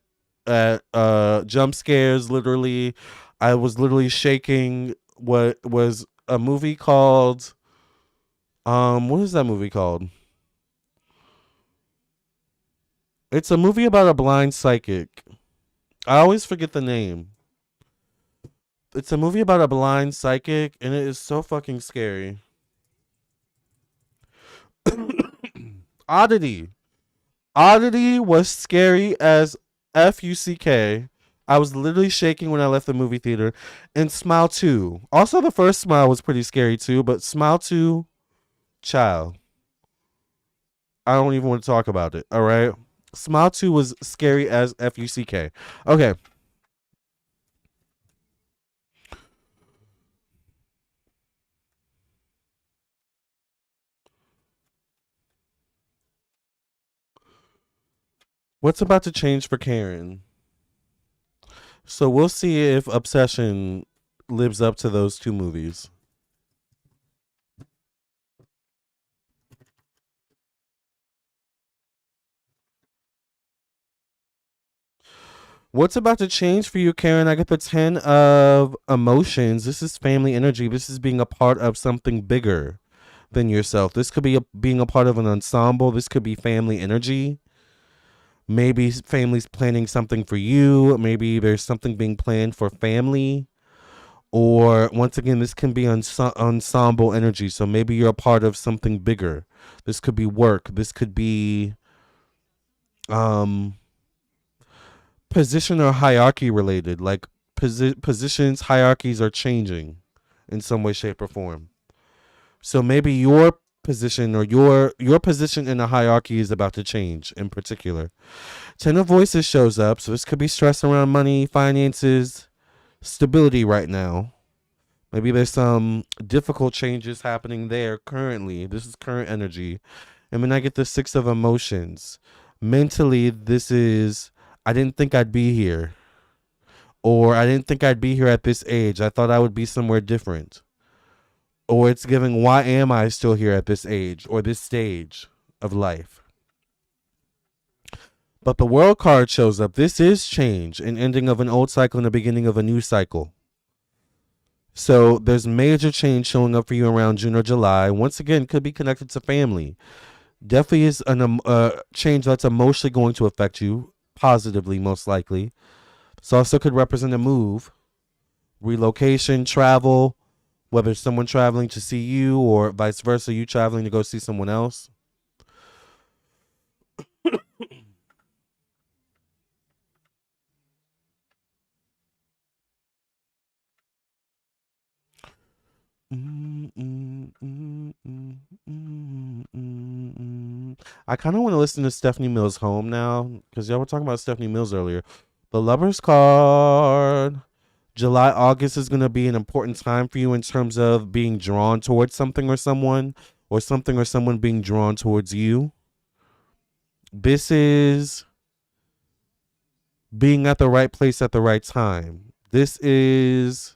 [SPEAKER 1] jump scares, literally. I was literally shaking. What was a movie called what is that movie called? It's a movie about a blind psychic. I always forget the name. It's a movie about a blind psychic, and it is so fucking scary. Oddity. Oddity was scary as fuck. I was literally shaking when I left the movie theater. And Smile 2. Also, the first Smile was pretty scary too, but Smile 2, child. I don't even want to talk about it, all right? Smile 2 was scary as fuck. Okay. What's about to change for Karen? So we'll see if Obsession lives up to those two movies. What's about to change for you, Karen? I get the 10 of emotions. This is family energy. This is being a part of something bigger than yourself. This could be being a part of an ensemble. This could be family energy. Maybe family's planning something for you. Maybe there's something being planned for family. Or once again, this can be ensemble energy. So maybe you're a part of something bigger. This could be work. This could be position or hierarchy related. Like positions, hierarchies are changing in some way, shape, or form. So maybe your position or your position in the hierarchy is about to change in particular. Ten of Voices shows up, so this could be stress around money, finances, stability right now. Maybe there's some difficult changes happening there currently. This is current energy. And then I get the Six of Emotions. Mentally, this is, I didn't think I'd be here. Or I didn't think I'd be here at this age. I thought I would be somewhere different. Or it's giving, why am I still here at this age or this stage of life? But the World card shows up. This is change, an ending of an old cycle and the beginning of a new cycle. So there's major change showing up for you around June or July. Once again, could be connected to family. Definitely is a change that's emotionally going to affect you positively, most likely. This also could represent a move. relocation, travel, whether it's someone traveling to see you or vice versa, you traveling to go see someone else. Mm, mm, mm, mm, mm, mm, mm. I kind of want to listen to Stephanie Mills' Home now because y'all were talking about Stephanie Mills earlier. The Lover's card. July, August is going to be an important time for you in terms of being drawn towards something or someone being drawn towards you. This is being at the right place at the right time. This is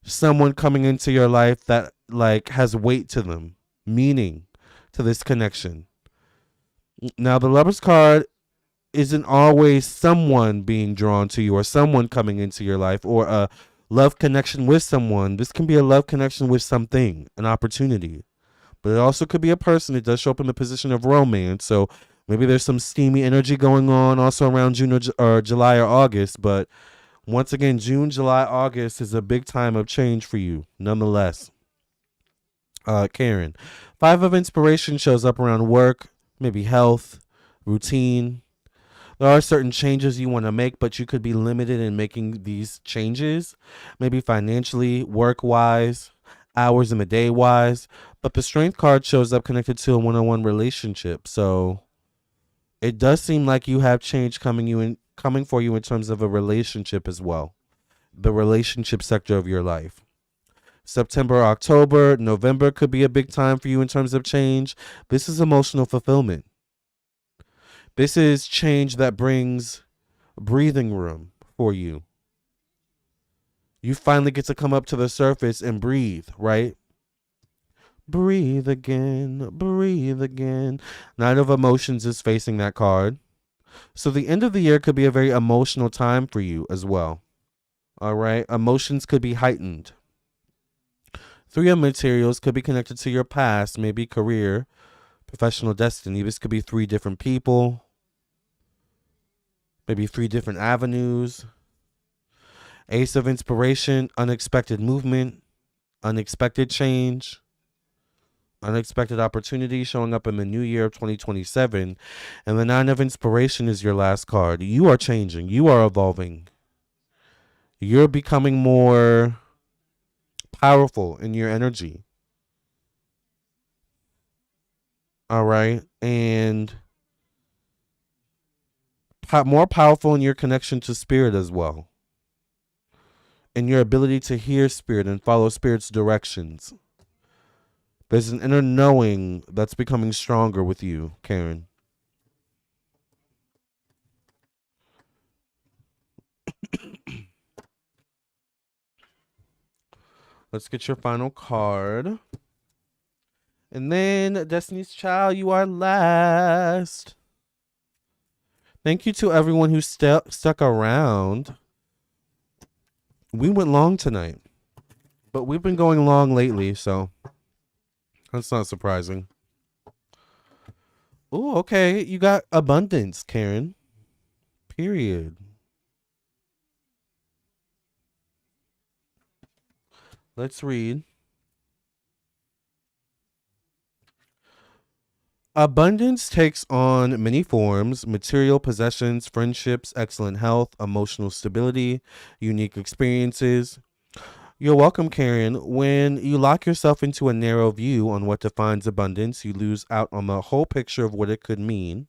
[SPEAKER 1] someone coming into your life that like has weight to them, meaning to this connection. Now, the Lover's card isn't always someone being drawn to you or someone coming into your life or a love connection with someone. This can be a love connection with something, an opportunity. But it also could be a person. It does show up in the position of romance. So maybe there's some steamy energy going on also around June or July or August. But once again, June, July, August is a big time of change for you, nonetheless. Karen, five of inspiration shows up around work, maybe health, routine. There are certain changes you want to make, but you could be limited in making these changes, maybe financially, work wise, hours in the day wise. But the strength card shows up connected to a one-on-one relationship. So it does seem like you have change coming for you in terms of a relationship as well. The relationship sector of your life. September, October, November could be a big time for you in terms of change. This is emotional fulfillment. This is change that brings breathing room for you. You finally get to come up to the surface and breathe, right? Breathe again, breathe again. Nine of Emotions is facing that card. So the end of the year could be a very emotional time for you as well. All right. Emotions could be heightened. Three of Materials could be connected to your past, maybe career, professional destiny. This could be three different people, maybe three different avenues. Ace of Inspiration, unexpected movement, unexpected change, unexpected opportunity showing up in the new year of 2027. And the Nine of Inspiration is your last card. You are changing. You are evolving. You're becoming more powerful in your energy. All right. And more powerful in your connection to spirit as well. And your ability to hear spirit and follow spirit's directions. There's an inner knowing that's becoming stronger with you, Karen. Let's get your final card. And then, Destiny's Child, you are last. Thank you to everyone who stuck around. We went long tonight, but we've been going long lately, so that's not surprising. Oh, okay. You got abundance, Karen. Period. Let's read. Abundance takes on many forms: material possessions, friendships, excellent health, emotional stability, unique experiences. You're welcome, Karen. When you lock yourself into a narrow view on what defines abundance, you lose out on the whole picture of what it could mean.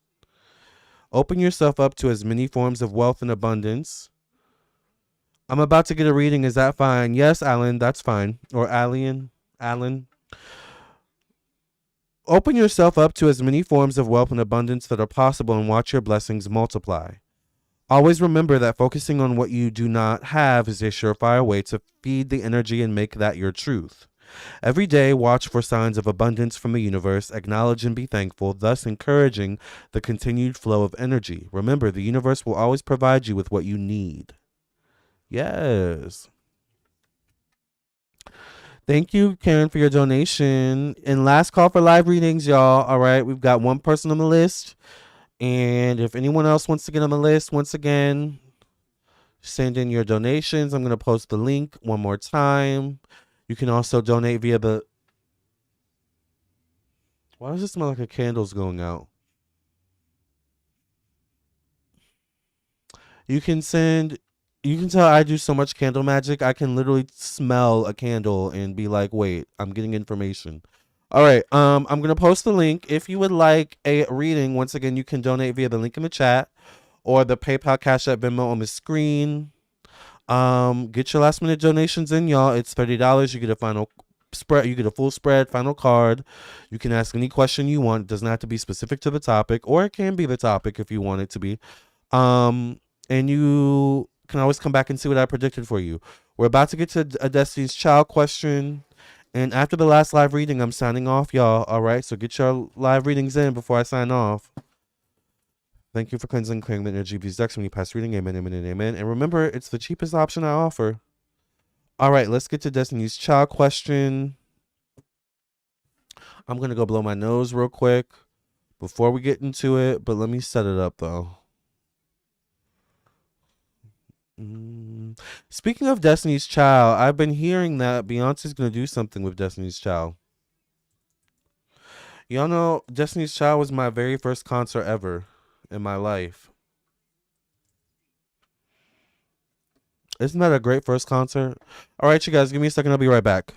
[SPEAKER 1] Open yourself up to as many forms of wealth and abundance. I'm about to get a reading. Is that fine? Yes, Alan, that's fine. Or Alan. Open yourself up to as many forms of wealth and abundance that are possible and watch your blessings multiply. Always remember that focusing on what you do not have is a surefire way to feed the energy and make that your truth. Every day, watch for signs of abundance from the universe, acknowledge and be thankful, thus encouraging the continued flow of energy. Remember, the universe will always provide you with what you need. Yes. Thank you, Karen, for your donation. And last call for live readings, y'all. All right, we've got one person on the list. And if anyone else wants to get on the list, once again, Send in your donations. I'm going to post the link one more time. You can also donate via the. Why does it smell like a candle's going out? You can send. You can tell I do so much candle magic. I can literally smell a candle and be like, "Wait, I'm getting information." All right. I'm gonna post the link. If you would like a reading, once again, you can donate via the link in the chat or the PayPal, Cash App, Venmo on the screen. Get your last minute donations in, y'all. It's $30. You get a final spread. You get a full spread, final card. You can ask any question you want. It doesn't have to be specific to the topic, or it can be the topic if you want it to be. Um, and you can always come back and see what I predicted for you. We're about to get to a Destiny's Child question. And after the last live reading, I'm signing off, y'all. All right, so get your live readings in before I sign off. Thank you for cleansing, clearing the energy of these decks when you pass reading. Amen, amen, and amen. And remember, it's the cheapest option I offer. All right, let's get to Destiny's Child question. I'm going to go blow my nose real quick before we get into it, but let me set it up, though. Speaking of Destiny's Child, I've been hearing that Beyonce's going to do something with Destiny's Child. Y'all know Destiny's Child was my very first concert ever in my life. Isn't that a great first concert? All right, you guys, give me a second. I'll be right back.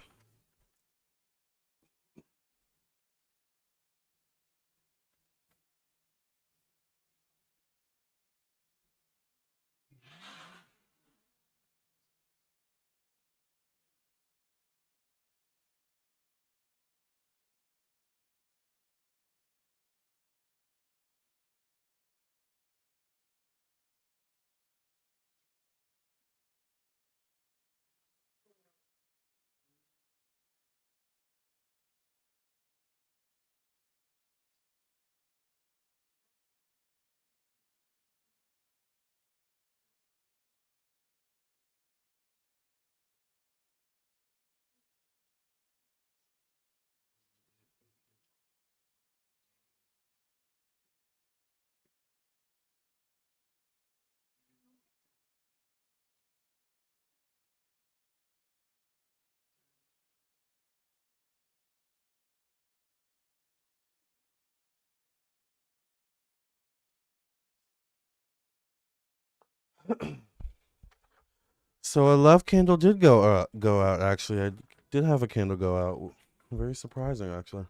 [SPEAKER 1] So a love candle did go out. Actually, I did have a candle go out. Very surprising, actually.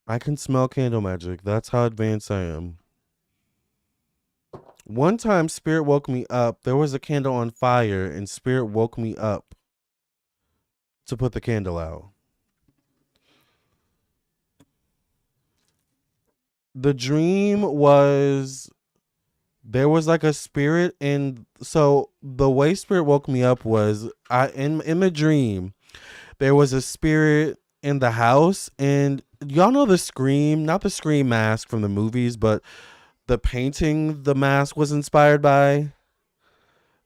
[SPEAKER 1] I can smell candle magic. That's how advanced I am. One time, Spirit woke me up. There was a candle on fire, and Spirit woke me up to put the candle out. The dream was there was like a spirit, and so the way Spirit woke me up was I in the dream there was a spirit in the house, and y'all know the Scream, not the Scream mask from the movies, but the painting the mask was inspired by.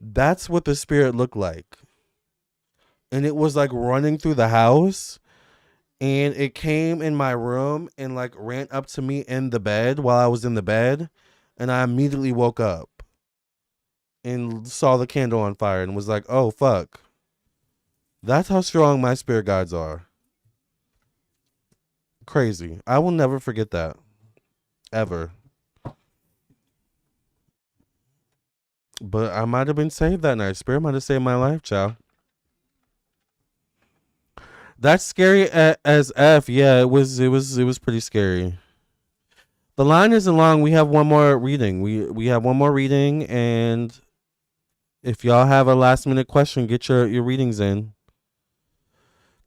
[SPEAKER 1] That's what the spirit looked like. And it was like running through the house, and it came in my room and like ran up to me in the bed while I was in the bed, and I immediately woke up and saw the candle on fire and was like, "Oh fuck." That's how strong my spirit guides are. Crazy. I will never forget that. Ever. But I might have been saved that night. Spirit might have saved my life, child. That's scary as F. Yeah, it was pretty scary. The line isn't long. We have one more reading. We have one more reading, and if y'all have a last minute question, get your readings in.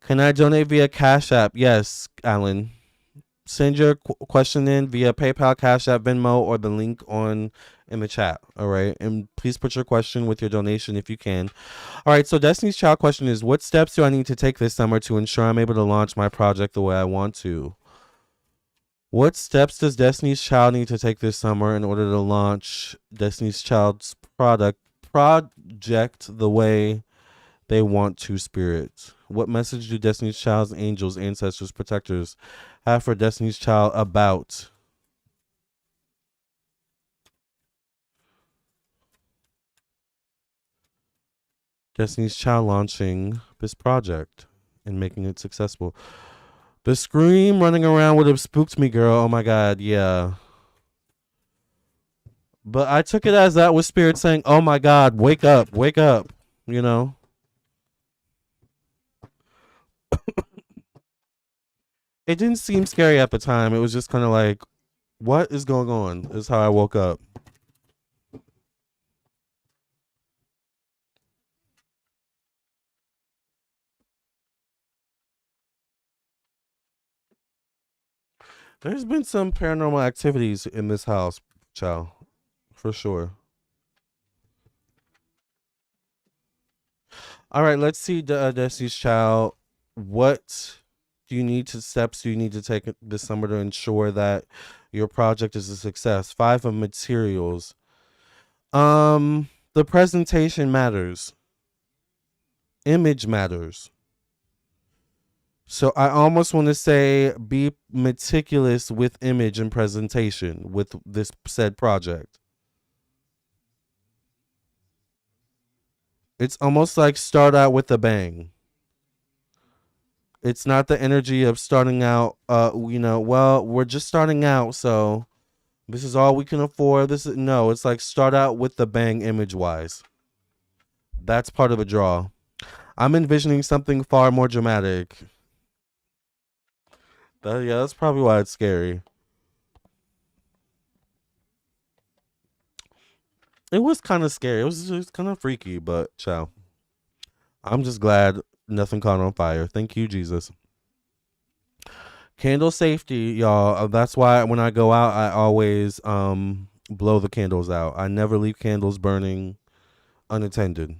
[SPEAKER 1] Can I donate via Cash App? Yes, Alan. Send your question in via PayPal, Cash App, Venmo, or the link on in the chat. All right, and please put your question with your donation if you can. All right, so Destiny's Child question is: what steps do I need to take this summer to ensure I'm able to launch my project the way I want to? What steps does Destiny's Child need to take this summer in order to launch Destiny's Child's project the way they want to, Spirit? What message do Destiny's Child's angels, ancestors, protectors have for Destiny's Child about Destiny's Child launching this project and making it successful. The scream running around would have spooked me, girl. Oh my god, yeah. But I took it as that was spirit saying, "Oh my god, wake up, wake up." You know? It didn't seem scary at the time. It was just kind of like, what is going on? Is how I woke up. There's been some paranormal activities in this house, child, for sure. All right, let's see, Destiny's Child. What steps do you need to take this summer to ensure that your project is a success? Five of materials. The presentation matters. Image matters. So I almost want to say be meticulous with image and presentation with this said project. It's almost like start out with a bang. It's not the energy of starting out, well, we're just starting out, so this is all we can afford. This is no, it's like start out with the bang image wise. That's part of a draw. I'm envisioning something far more dramatic. Yeah, that's probably why it's scary. It was kind of scary. It was just kind of freaky, but ciao. I'm just glad nothing caught on fire. Thank you, Jesus. Candle safety, y'all. That's why when I go out, I always blow the candles out. I never leave candles burning unattended.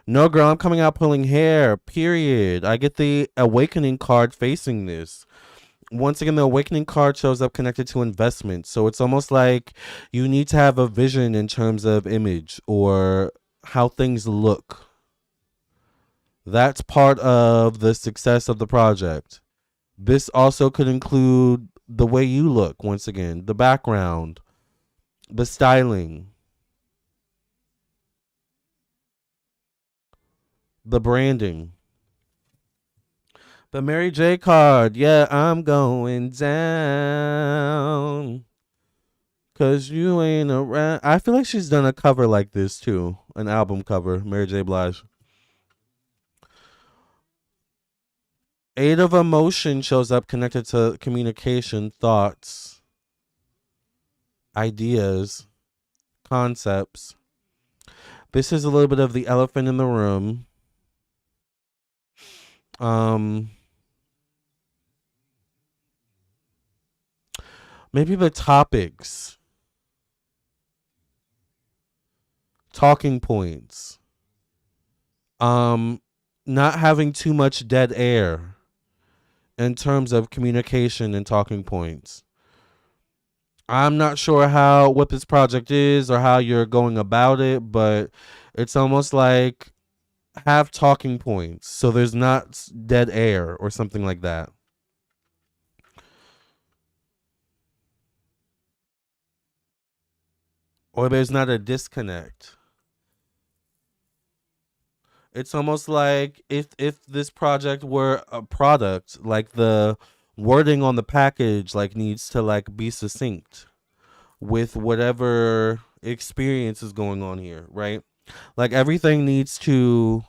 [SPEAKER 1] No, girl, I'm coming out pulling hair. Period. I get the awakening card facing this. Once again, the awakening card shows up connected to investment. So it's almost like you need to have a vision in terms of image or how things look. That's part of the success of the project. This also could include the way you look, once again, the background, the styling, the branding. The Mary J card. Yeah, I'm going down. Cause you ain't around. I feel like she's done a cover like this too. An album cover, Mary J. Blige. Eight of emotion shows up connected to communication, thoughts, ideas, concepts. This is a little bit of the elephant in the room. Um, Maybe the topics, talking points. Um, Not having too much dead air in terms of communication and talking points. I'm not sure what this project is or how you're going about it, but it's almost like have talking points so there's not dead air or something like that. Or there's not a disconnect. It's almost like if this project were a product, like the wording on the package like needs to like be succinct with whatever experience is going on here, right? Like everything needs to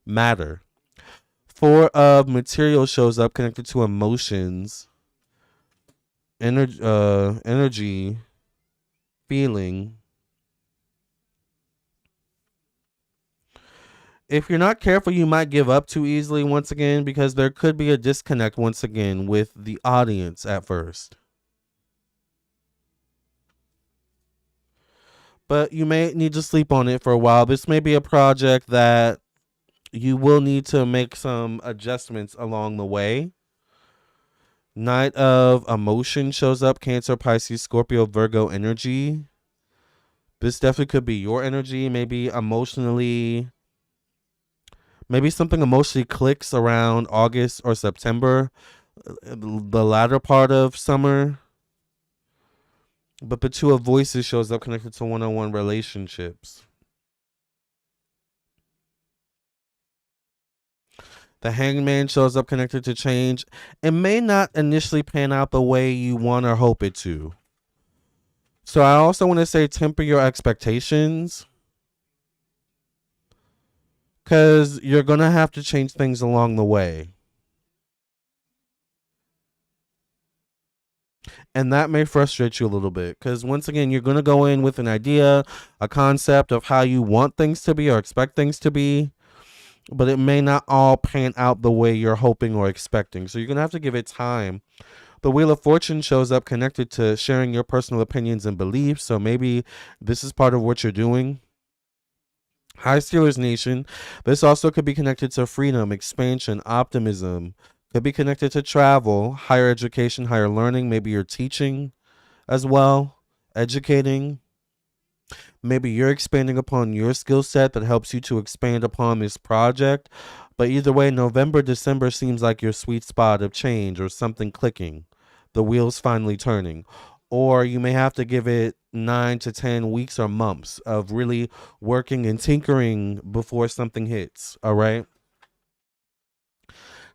[SPEAKER 1] matter. Four of material shows up connected to emotions, energy, feeling. If you're not careful, you might give up too easily once again because there could be a disconnect once again with the audience at first. But you may need to sleep on it for a while. This may be a project that you will need to make some adjustments along the way. Knight of emotion shows up, Cancer, Pisces, Scorpio, Virgo energy. This definitely could be your energy. Maybe something emotionally clicks around August or September, the latter part of summer. But the two of voices shows up connected to one-on-one relationships. The hangman shows up connected to change. It may not initially pan out the way you want or hope it to. So I also want to say temper your expectations because you're going to have to change things along the way. And that may frustrate you a little bit because, once again, you're going to go in with an idea, a concept of how you want things to be or expect things to be, but it may not all pan out the way you're hoping or expecting. So you're going to have to give it time. The Wheel of Fortune shows up connected to sharing your personal opinions and beliefs. So maybe this is part of what you're doing. Hi, Steelers Nation. This also could be connected to freedom, expansion, optimism. Could be connected to travel, higher education, higher learning. Maybe you're teaching as well, educating. Maybe you're expanding upon your skill set that helps you to expand upon this project. But either way, November, December seems like your sweet spot of change or something clicking. The wheels finally turning. Or you may have to give it 9 to 10 weeks or months of really working and tinkering before something hits. All right.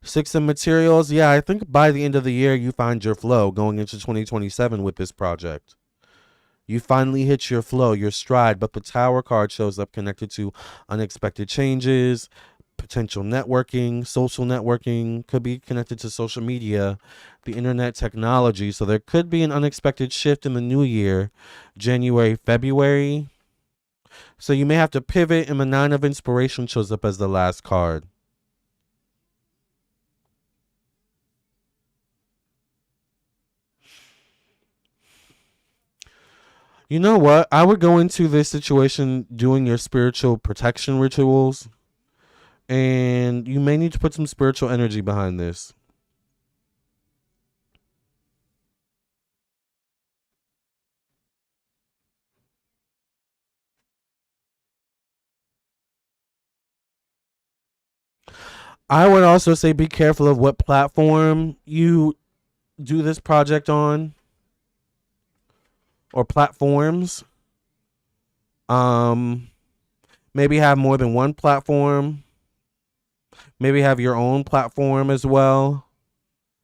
[SPEAKER 1] Six of materials. Yeah, I think by the end of the year, you find your flow going into 2027 with this project. You finally hit your flow, your stride, but the Tower card shows up connected to unexpected changes, potential networking, social networking, could be connected to social media, the internet technology. So there could be an unexpected shift in the new year, January, February. So you may have to pivot, and the Nine of Inspiration shows up as the last card. You know what? I would go into this situation doing your spiritual protection rituals, and you may need to put some spiritual energy behind this. I would also say be careful of what platform you do this project on or platforms. Um, Maybe have more than one platform. Maybe have your own platform as well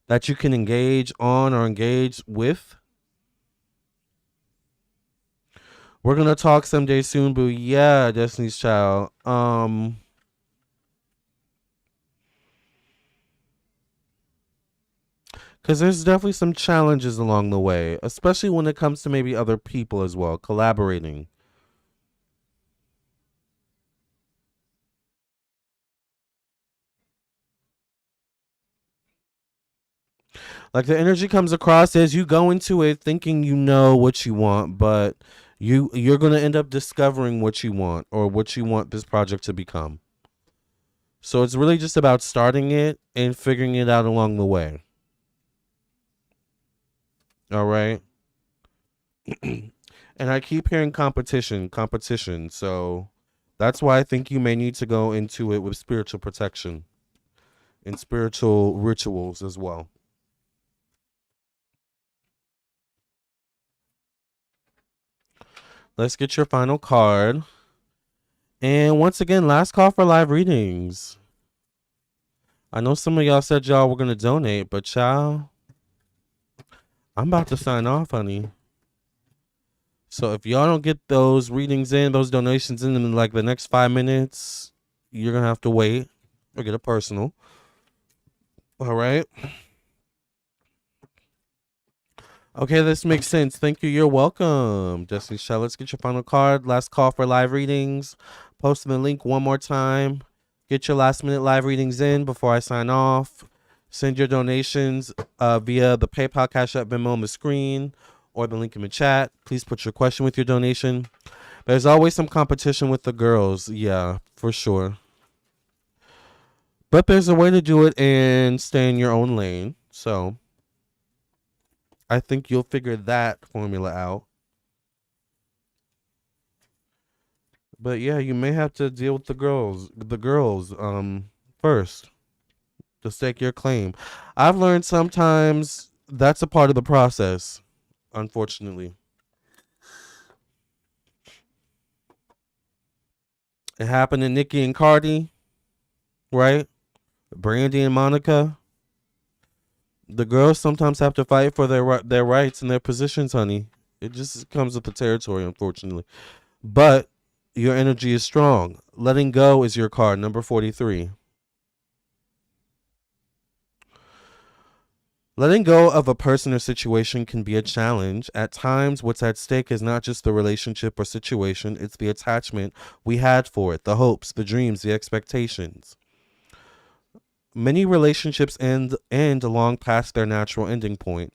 [SPEAKER 1] that you can engage on or engage with. We're gonna talk someday soon, boo. Yeah, Destiny's Child. Because there's definitely some challenges along the way, especially when it comes to maybe other people as well, collaborating. Like the energy comes across as you go into it thinking you know what you want, but you're gonna end up discovering what you want or what you want this project to become. So it's really just about starting it and figuring it out along the way. All right. And I keep hearing competition, competition. So that's why I think you may need to go into it with spiritual protection and spiritual rituals as well. Let's get your final card. And once again, last call for live readings. I know some of y'all said y'all were gonna donate, but y'all, I'm about to sign off, honey. So if y'all don't get those readings in, those donations in like the next 5 minutes, you're gonna have to wait or get a personal. All right. Okay, this makes sense. Thank you. You're welcome. Destiny Shell. Let's get your final card. Last call for live readings. Posting the link one more time. Get your last minute live readings in before I sign off. Send your donations via the PayPal, Cash App, Venmo on the screen or the link in the chat. Please put your question with your donation. There's always some competition with the girls. Yeah, for sure. But there's a way to do it and stay in your own lane. So I think you'll figure that formula out. But yeah, you may have to deal with the girls first to stake your claim. I've learned sometimes that's a part of the process, unfortunately. It happened to Nikki and Cardi, right? Brandy and Monica, the girls sometimes have to fight for their rights and their positions, honey. It just comes with the territory, unfortunately. But your energy is strong. Letting go is your card, number 43. Letting go of a person or situation can be a challenge. At times, what's at stake is not just the relationship or situation, it's the attachment we had for it, the hopes, the dreams, the expectations. Many relationships end long past their natural ending point.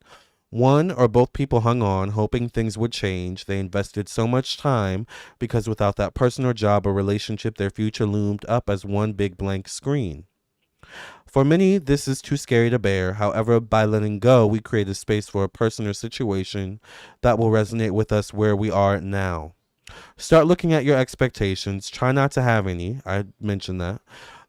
[SPEAKER 1] One or both people hung on, hoping things would change. They invested so much time because without that person or job or relationship, their future loomed up as one big blank screen. For many, this is too scary to bear. However, by letting go, we create a space for a person or situation that will resonate with us where we are now. Start looking at your expectations. Try not to have any. I mentioned that.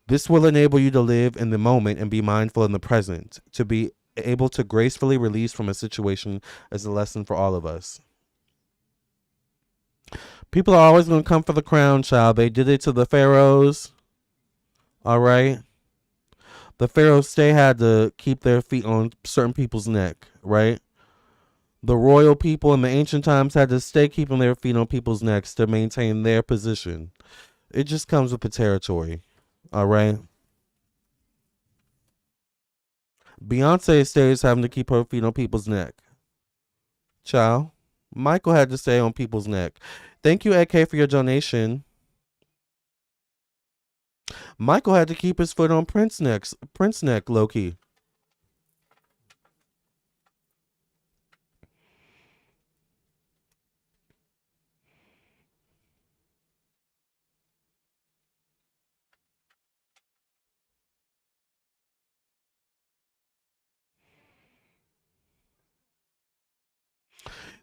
[SPEAKER 1] This will enable you to live in the moment and be mindful in the present. To be able to gracefully release from a situation is a lesson for all of us. People are always going to come for the crown, child. They did it to the pharaohs. All right. The pharaohs, they had to keep their feet on certain people's neck, right? The royal people in the ancient times had to stay keeping their feet on people's necks to maintain their position. It just comes with the territory. All right. Beyonce stays having to keep her feet on people's neck. Child. Michael had to stay on people's neck. Thank you, AK, for your donation. Michael had to keep his foot on Prince neck, low key.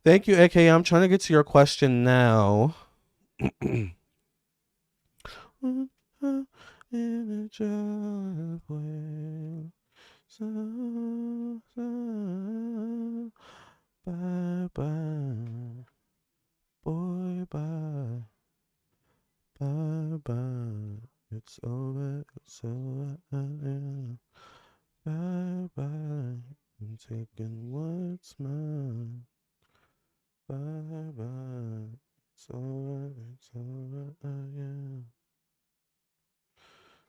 [SPEAKER 1] Thank you, AK. I'm trying to get to your question now. In a driveway, bye bye, boy, bye, bye bye. It's over, yeah. Bye bye. I'm taking what's mine. Bye bye. It's over, yeah.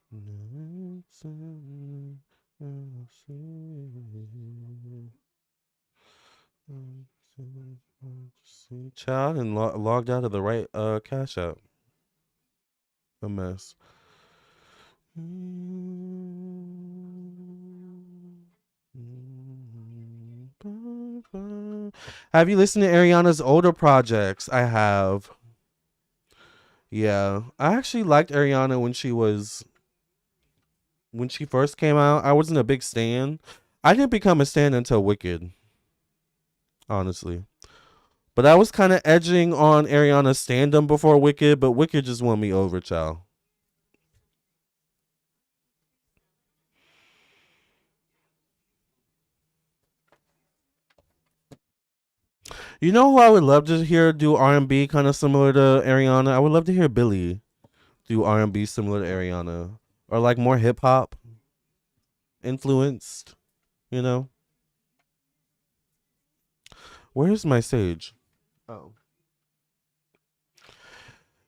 [SPEAKER 1] No, it's over, I'll see. Child and logged out of the right cash app. A mess. Have you listened to Ariana's older projects? I have. Yeah, I actually liked Ariana when she first came out. I wasn't a big stan. I didn't become a stan until Wicked, honestly. But I was kind of edging on Ariana's standum before Wicked, but Wicked just won me over, child. You know who I would love to hear do R&B kind of similar to Ariana? I would love to hear Billie do R&B similar to Ariana, or like more hip hop influenced. You know, where's my sage? Oh,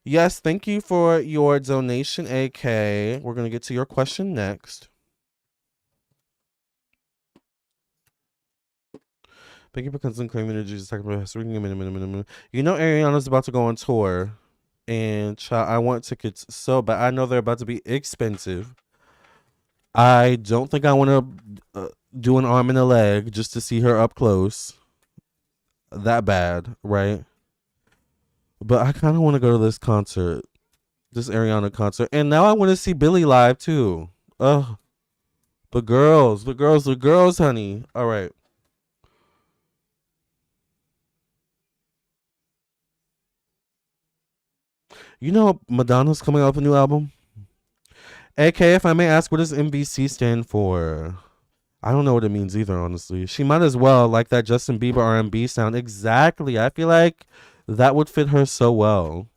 [SPEAKER 1] yes. Thank you for your donation, AK. We're gonna get to your question next. Thank you for constant claiming energy. You know, Ariana's about to go on tour, and I want tickets so bad. I know they're about to be expensive. I don't think I want to do an arm and a leg just to see her up close. That bad, right? But I kind of want to go to this concert, this Ariana concert, and now I want to see Billie live too. Ugh, the girls, honey. All right. You know Madonna's coming out with a new album. AK, if I may ask, what does MBC stand for? I don't know what it means either, honestly. She might as well like that Justin Bieber R&B sound. Exactly. I feel like that would fit her so well.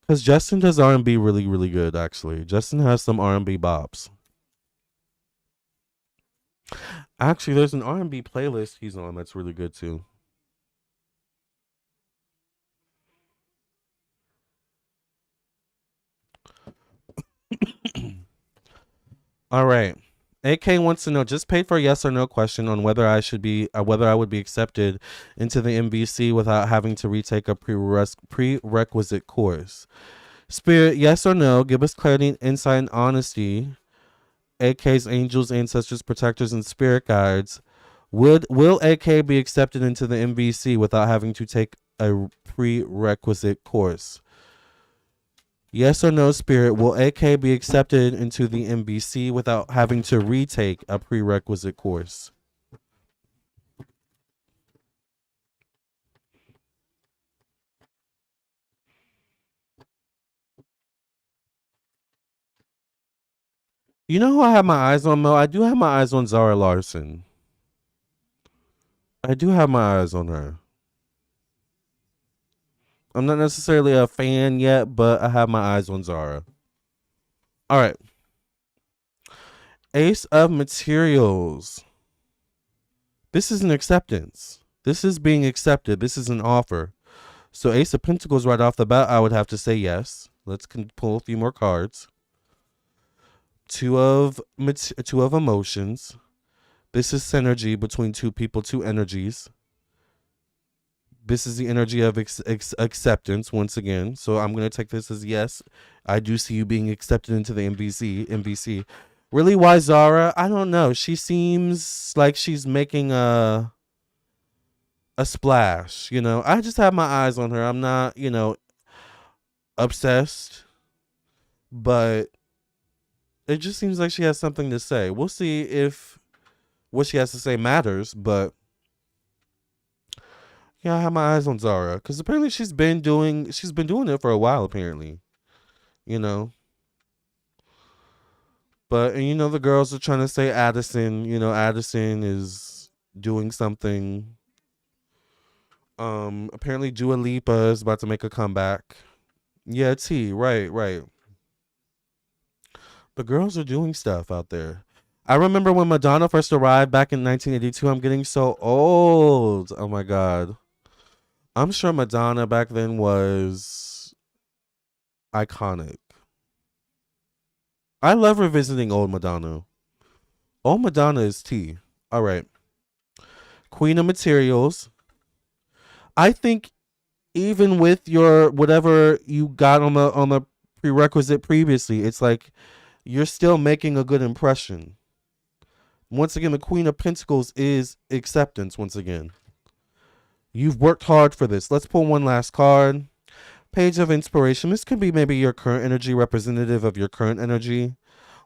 [SPEAKER 1] Because Justin does R&B really, really good, actually. Justin has some R&B bops. Actually, there's an R&B playlist he's on that's really good too. All right. AK wants to know, just paid for a yes or no question on whether whether I would be accepted into the MBC without having to retake a prerequisite course. Spirit, yes or no? Give us clarity, insight, and honesty. AK's angels, ancestors, protectors, and spirit guides. Will AK be accepted into the MBC without having to take a prerequisite course? Yes or no, Spirit? Will AK be accepted into the MBC without having to retake a prerequisite course? You know who I have my eyes on, Mo? I do have my eyes on Zara Larson. I do have my eyes on her. I'm not necessarily a fan yet, but I have my eyes on Zara. All right. Ace of Materials. This is an acceptance. This is being accepted. This is an offer. So Ace of Pentacles right off the bat, I would have to say yes. Let's pull a few more cards. Two of emotions. This is synergy between two people, two energies. This is the energy of acceptance once again. So I'm going to take this as yes. I do see you being accepted into the MBC. Really, why Zara? I don't know. She seems like she's making a splash, you know. I just have my eyes on her. I'm not, obsessed, but it just seems like she has something to say. We'll see if what she has to say matters, but yeah, I have my eyes on Zara because apparently she's been doing it for a while. Apparently, you know. But and the girls are trying to say Addison. Addison is doing something. Apparently Dua Lipa is about to make a comeback. Yeah, T. Right, right. The girls are doing stuff out there. I remember when Madonna first arrived back in 1982. I'm getting so old. Oh my god. I'm sure Madonna back then was iconic. I love revisiting old Madonna. Old Madonna is T. All right. Queen of Materials. I think even with your whatever you got on the prerequisite previously, it's like you're still making a good impression. Once again, the Queen of Pentacles is acceptance once again. You've worked hard for this. Let's pull one last card. Page of Inspiration. This could be maybe your current energy, representative of your current energy.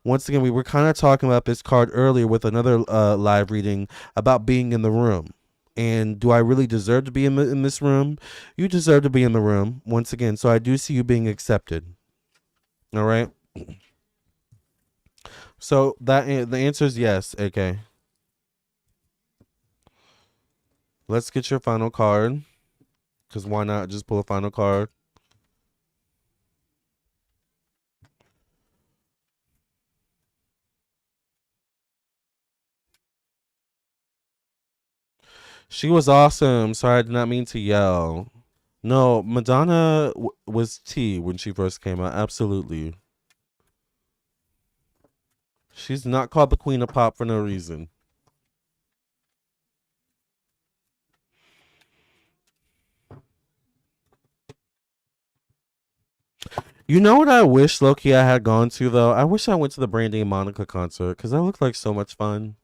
[SPEAKER 1] Once again, we were kind of talking about this card earlier with another live reading about being in the room. And do I really deserve to be in this room? You deserve to be in the room once again. So I do see you being accepted. All right. So the answer is yes. Okay. Let's get your final card. Because why not just pull a final card? She was awesome. Sorry, I did not mean to yell. No, Madonna was T when she first came out. Absolutely. She's not called the Queen of Pop for no reason. You know what I wish, Loki, I had gone to, though? I wish I went to the Brandy and Monica concert because that looked like so much fun.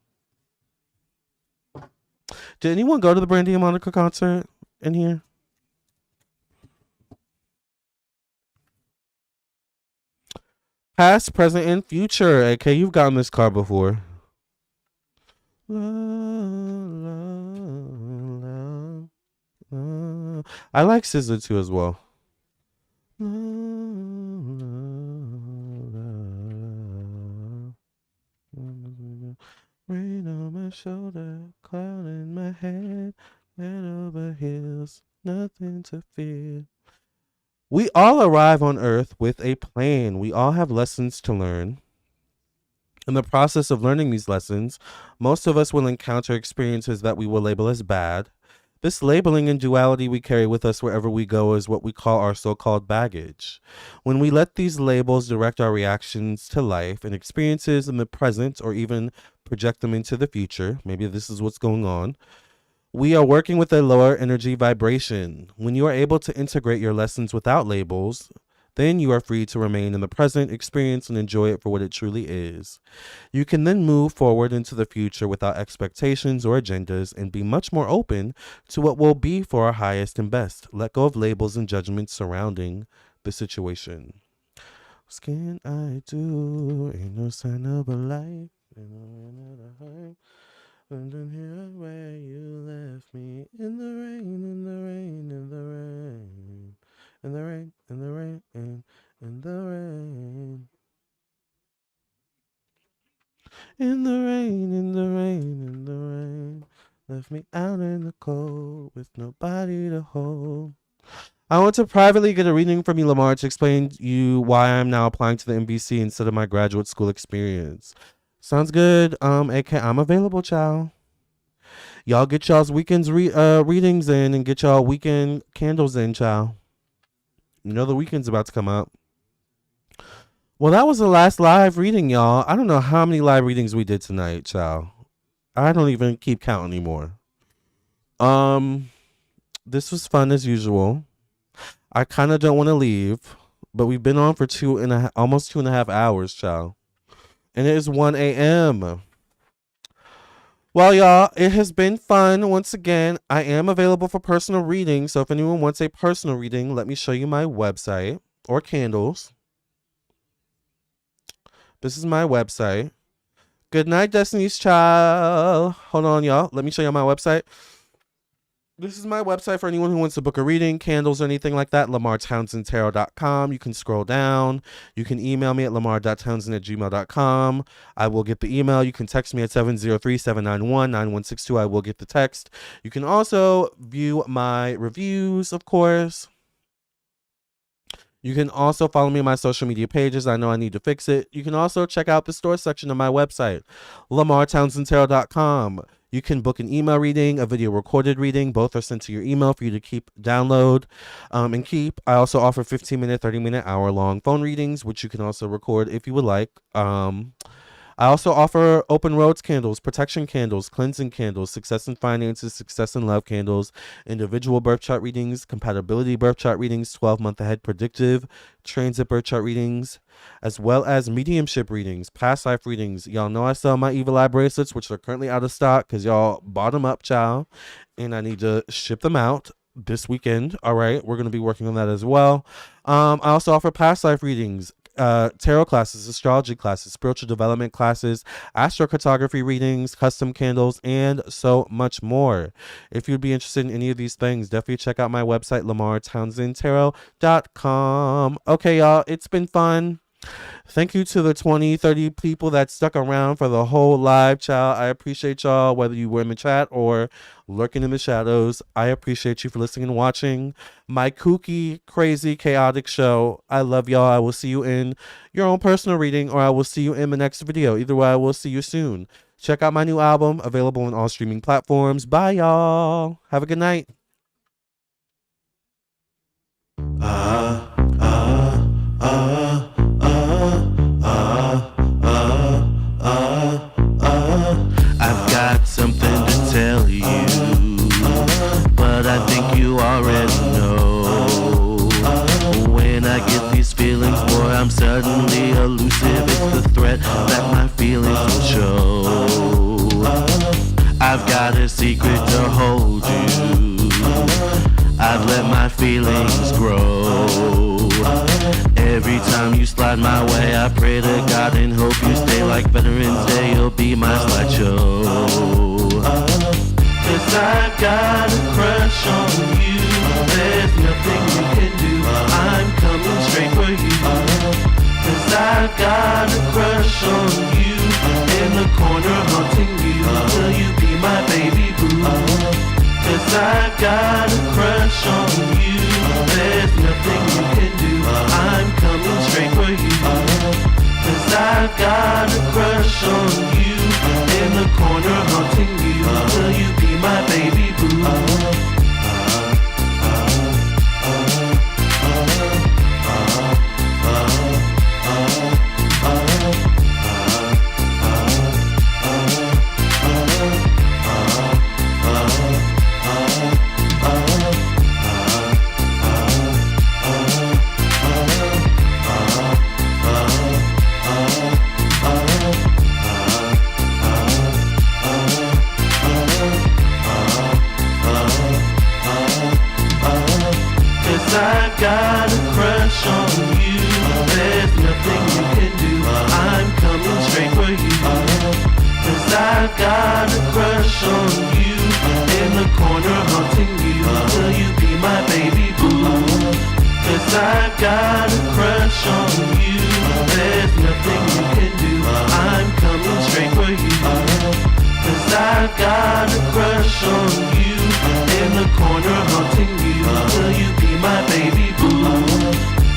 [SPEAKER 1] Did anyone go to the Brandy and Monica concert in here? Past, present, and future. Okay, you've gotten this card before. La, la, la. I like SZA too as well. Rain on my shoulder, cloud in my head, head over heels, nothing to fear. We all arrive on Earth with a plan. We all have lessons to learn. In the process of learning these lessons, most of us will encounter experiences that we will label as bad. This labeling and duality we carry with us wherever we go is what we call our so called baggage. When we let these labels direct our reactions to life and experiences in the present or even project them into the future, maybe this is what's going on, we are working with a lower energy vibration. When you are able to integrate your lessons without labels, then you are free to remain in the present, experience, and enjoy it for what it truly is. You can then move forward into the future without expectations or agendas and be much more open to what will be for our highest and best. Let go of labels and judgments surrounding the situation. What can I do? Ain't no sign of a life. Ain't no rain. London, here where you left me in the rain, in the rain, in the rain, in the rain, in the rain, in the rain, in the rain, in the rain, in the rain. Left me out in the cold with nobody to hold. I want to privately get a reading from you, Lamarr, to explain to you why I'm now applying to the MBC instead of my graduate school experience. Sounds good. AK, I'm available, child. Y'all get y'all's weekends readings in and get y'all weekend candles in, child. You know the weekend's about to come up. Well, that was the last live reading, y'all. I don't know how many live readings we did tonight, child. I don't even keep count anymore. This was fun as usual. I kind of don't want to leave, but we've been on for almost 2.5 hours, child. And it is 1 a.m. Well, y'all, it has been fun. Once again, I am available for personal reading. So if anyone wants a personal reading, let me show you my website or candles. This is my website. Good night, Destiny's Child. Hold on, y'all. Let me show you my website. This is my website for anyone who wants to book a reading, candles, or anything like that. LamarrTownsendTarot.com. You can scroll down. You can email me at lamar.townsend@gmail.com. I will get the email. You can text me at 703-791-9162. I will get the text. You can also view my reviews, of course. You can also follow me on my social media pages. I know I need to fix it. You can also check out the store section of my website, LamarrTownsendTarot.com. You can book an email reading, a video recorded reading. Both are sent to your email for you to download, and keep. I also offer 15-minute, 30-minute, hour-long phone readings, which you can also record if you would like. I also offer open roads candles, protection candles, cleansing candles, success in finances, success in love candles, individual birth chart readings, compatibility birth chart readings, 12-month ahead predictive, transit birth chart readings, as well as mediumship readings, past life readings. Y'all know I sell my evil eye bracelets, which are currently out of stock because y'all bought them up, child, and I need to ship them out this weekend. All right, we're going to be working on that as well. I also offer past life readings, tarot classes, astrology classes, spiritual development classes, astrocartography readings, custom candles, and so much more. If you'd be interested in any of these things, definitely check out my website, LamarrTownsendTarot.com. Okay, y'all, it's been fun. Thank you to the 20, 30 people that stuck around for the whole live, child. I appreciate y'all, whether you were in the chat or lurking in the shadows. I appreciate you for listening and watching my kooky, crazy, chaotic show. I love y'all. I will see you in your own personal reading, or I will see you in the next video. Either way, I will see you soon. Check out my new album, available on all streaming platforms. Bye, y'all. Have a good night. I've got something to tell you, but I think you already know. When I get these feelings, boy, I'm suddenly elusive. It's the threat that my feelings will show. I've got a secret to hold you. I've let my feelings grow. Every time you slide my way, I pray to God and hope you stay. Like Veterans Day, you'll be my slideshow. 'Cause I've got a crush on you. There's nothing you can do. I'm coming straight for you. 'Cause I've got a crush on you. In the corner haunting you. Will you be my baby boo? 'Cause I've got a crush on you. There's nothing you can do. I'm coming straight for you. 'Cause I've got a crush crush on you, in the corner haunting you. Will you be my baby boo? I've got a crush on you. There's nothing you can do. I'm coming straight for you. 'Cause I've got a crush on you, in the corner haunting you. Will you be my baby boo? 'Cause I've got a crush on you. There's nothing you can do. I'm coming straight for you. 'Cause I've got a crush on you, in the corner haunting you. Will you be my baby boo?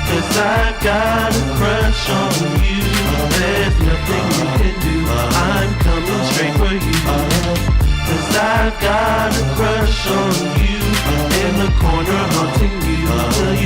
[SPEAKER 1] 'Cause I've got a crush on you. There's nothing you can do. I'm coming straight for you. 'Cause I've got a crush on you, in the corner haunting you. Will you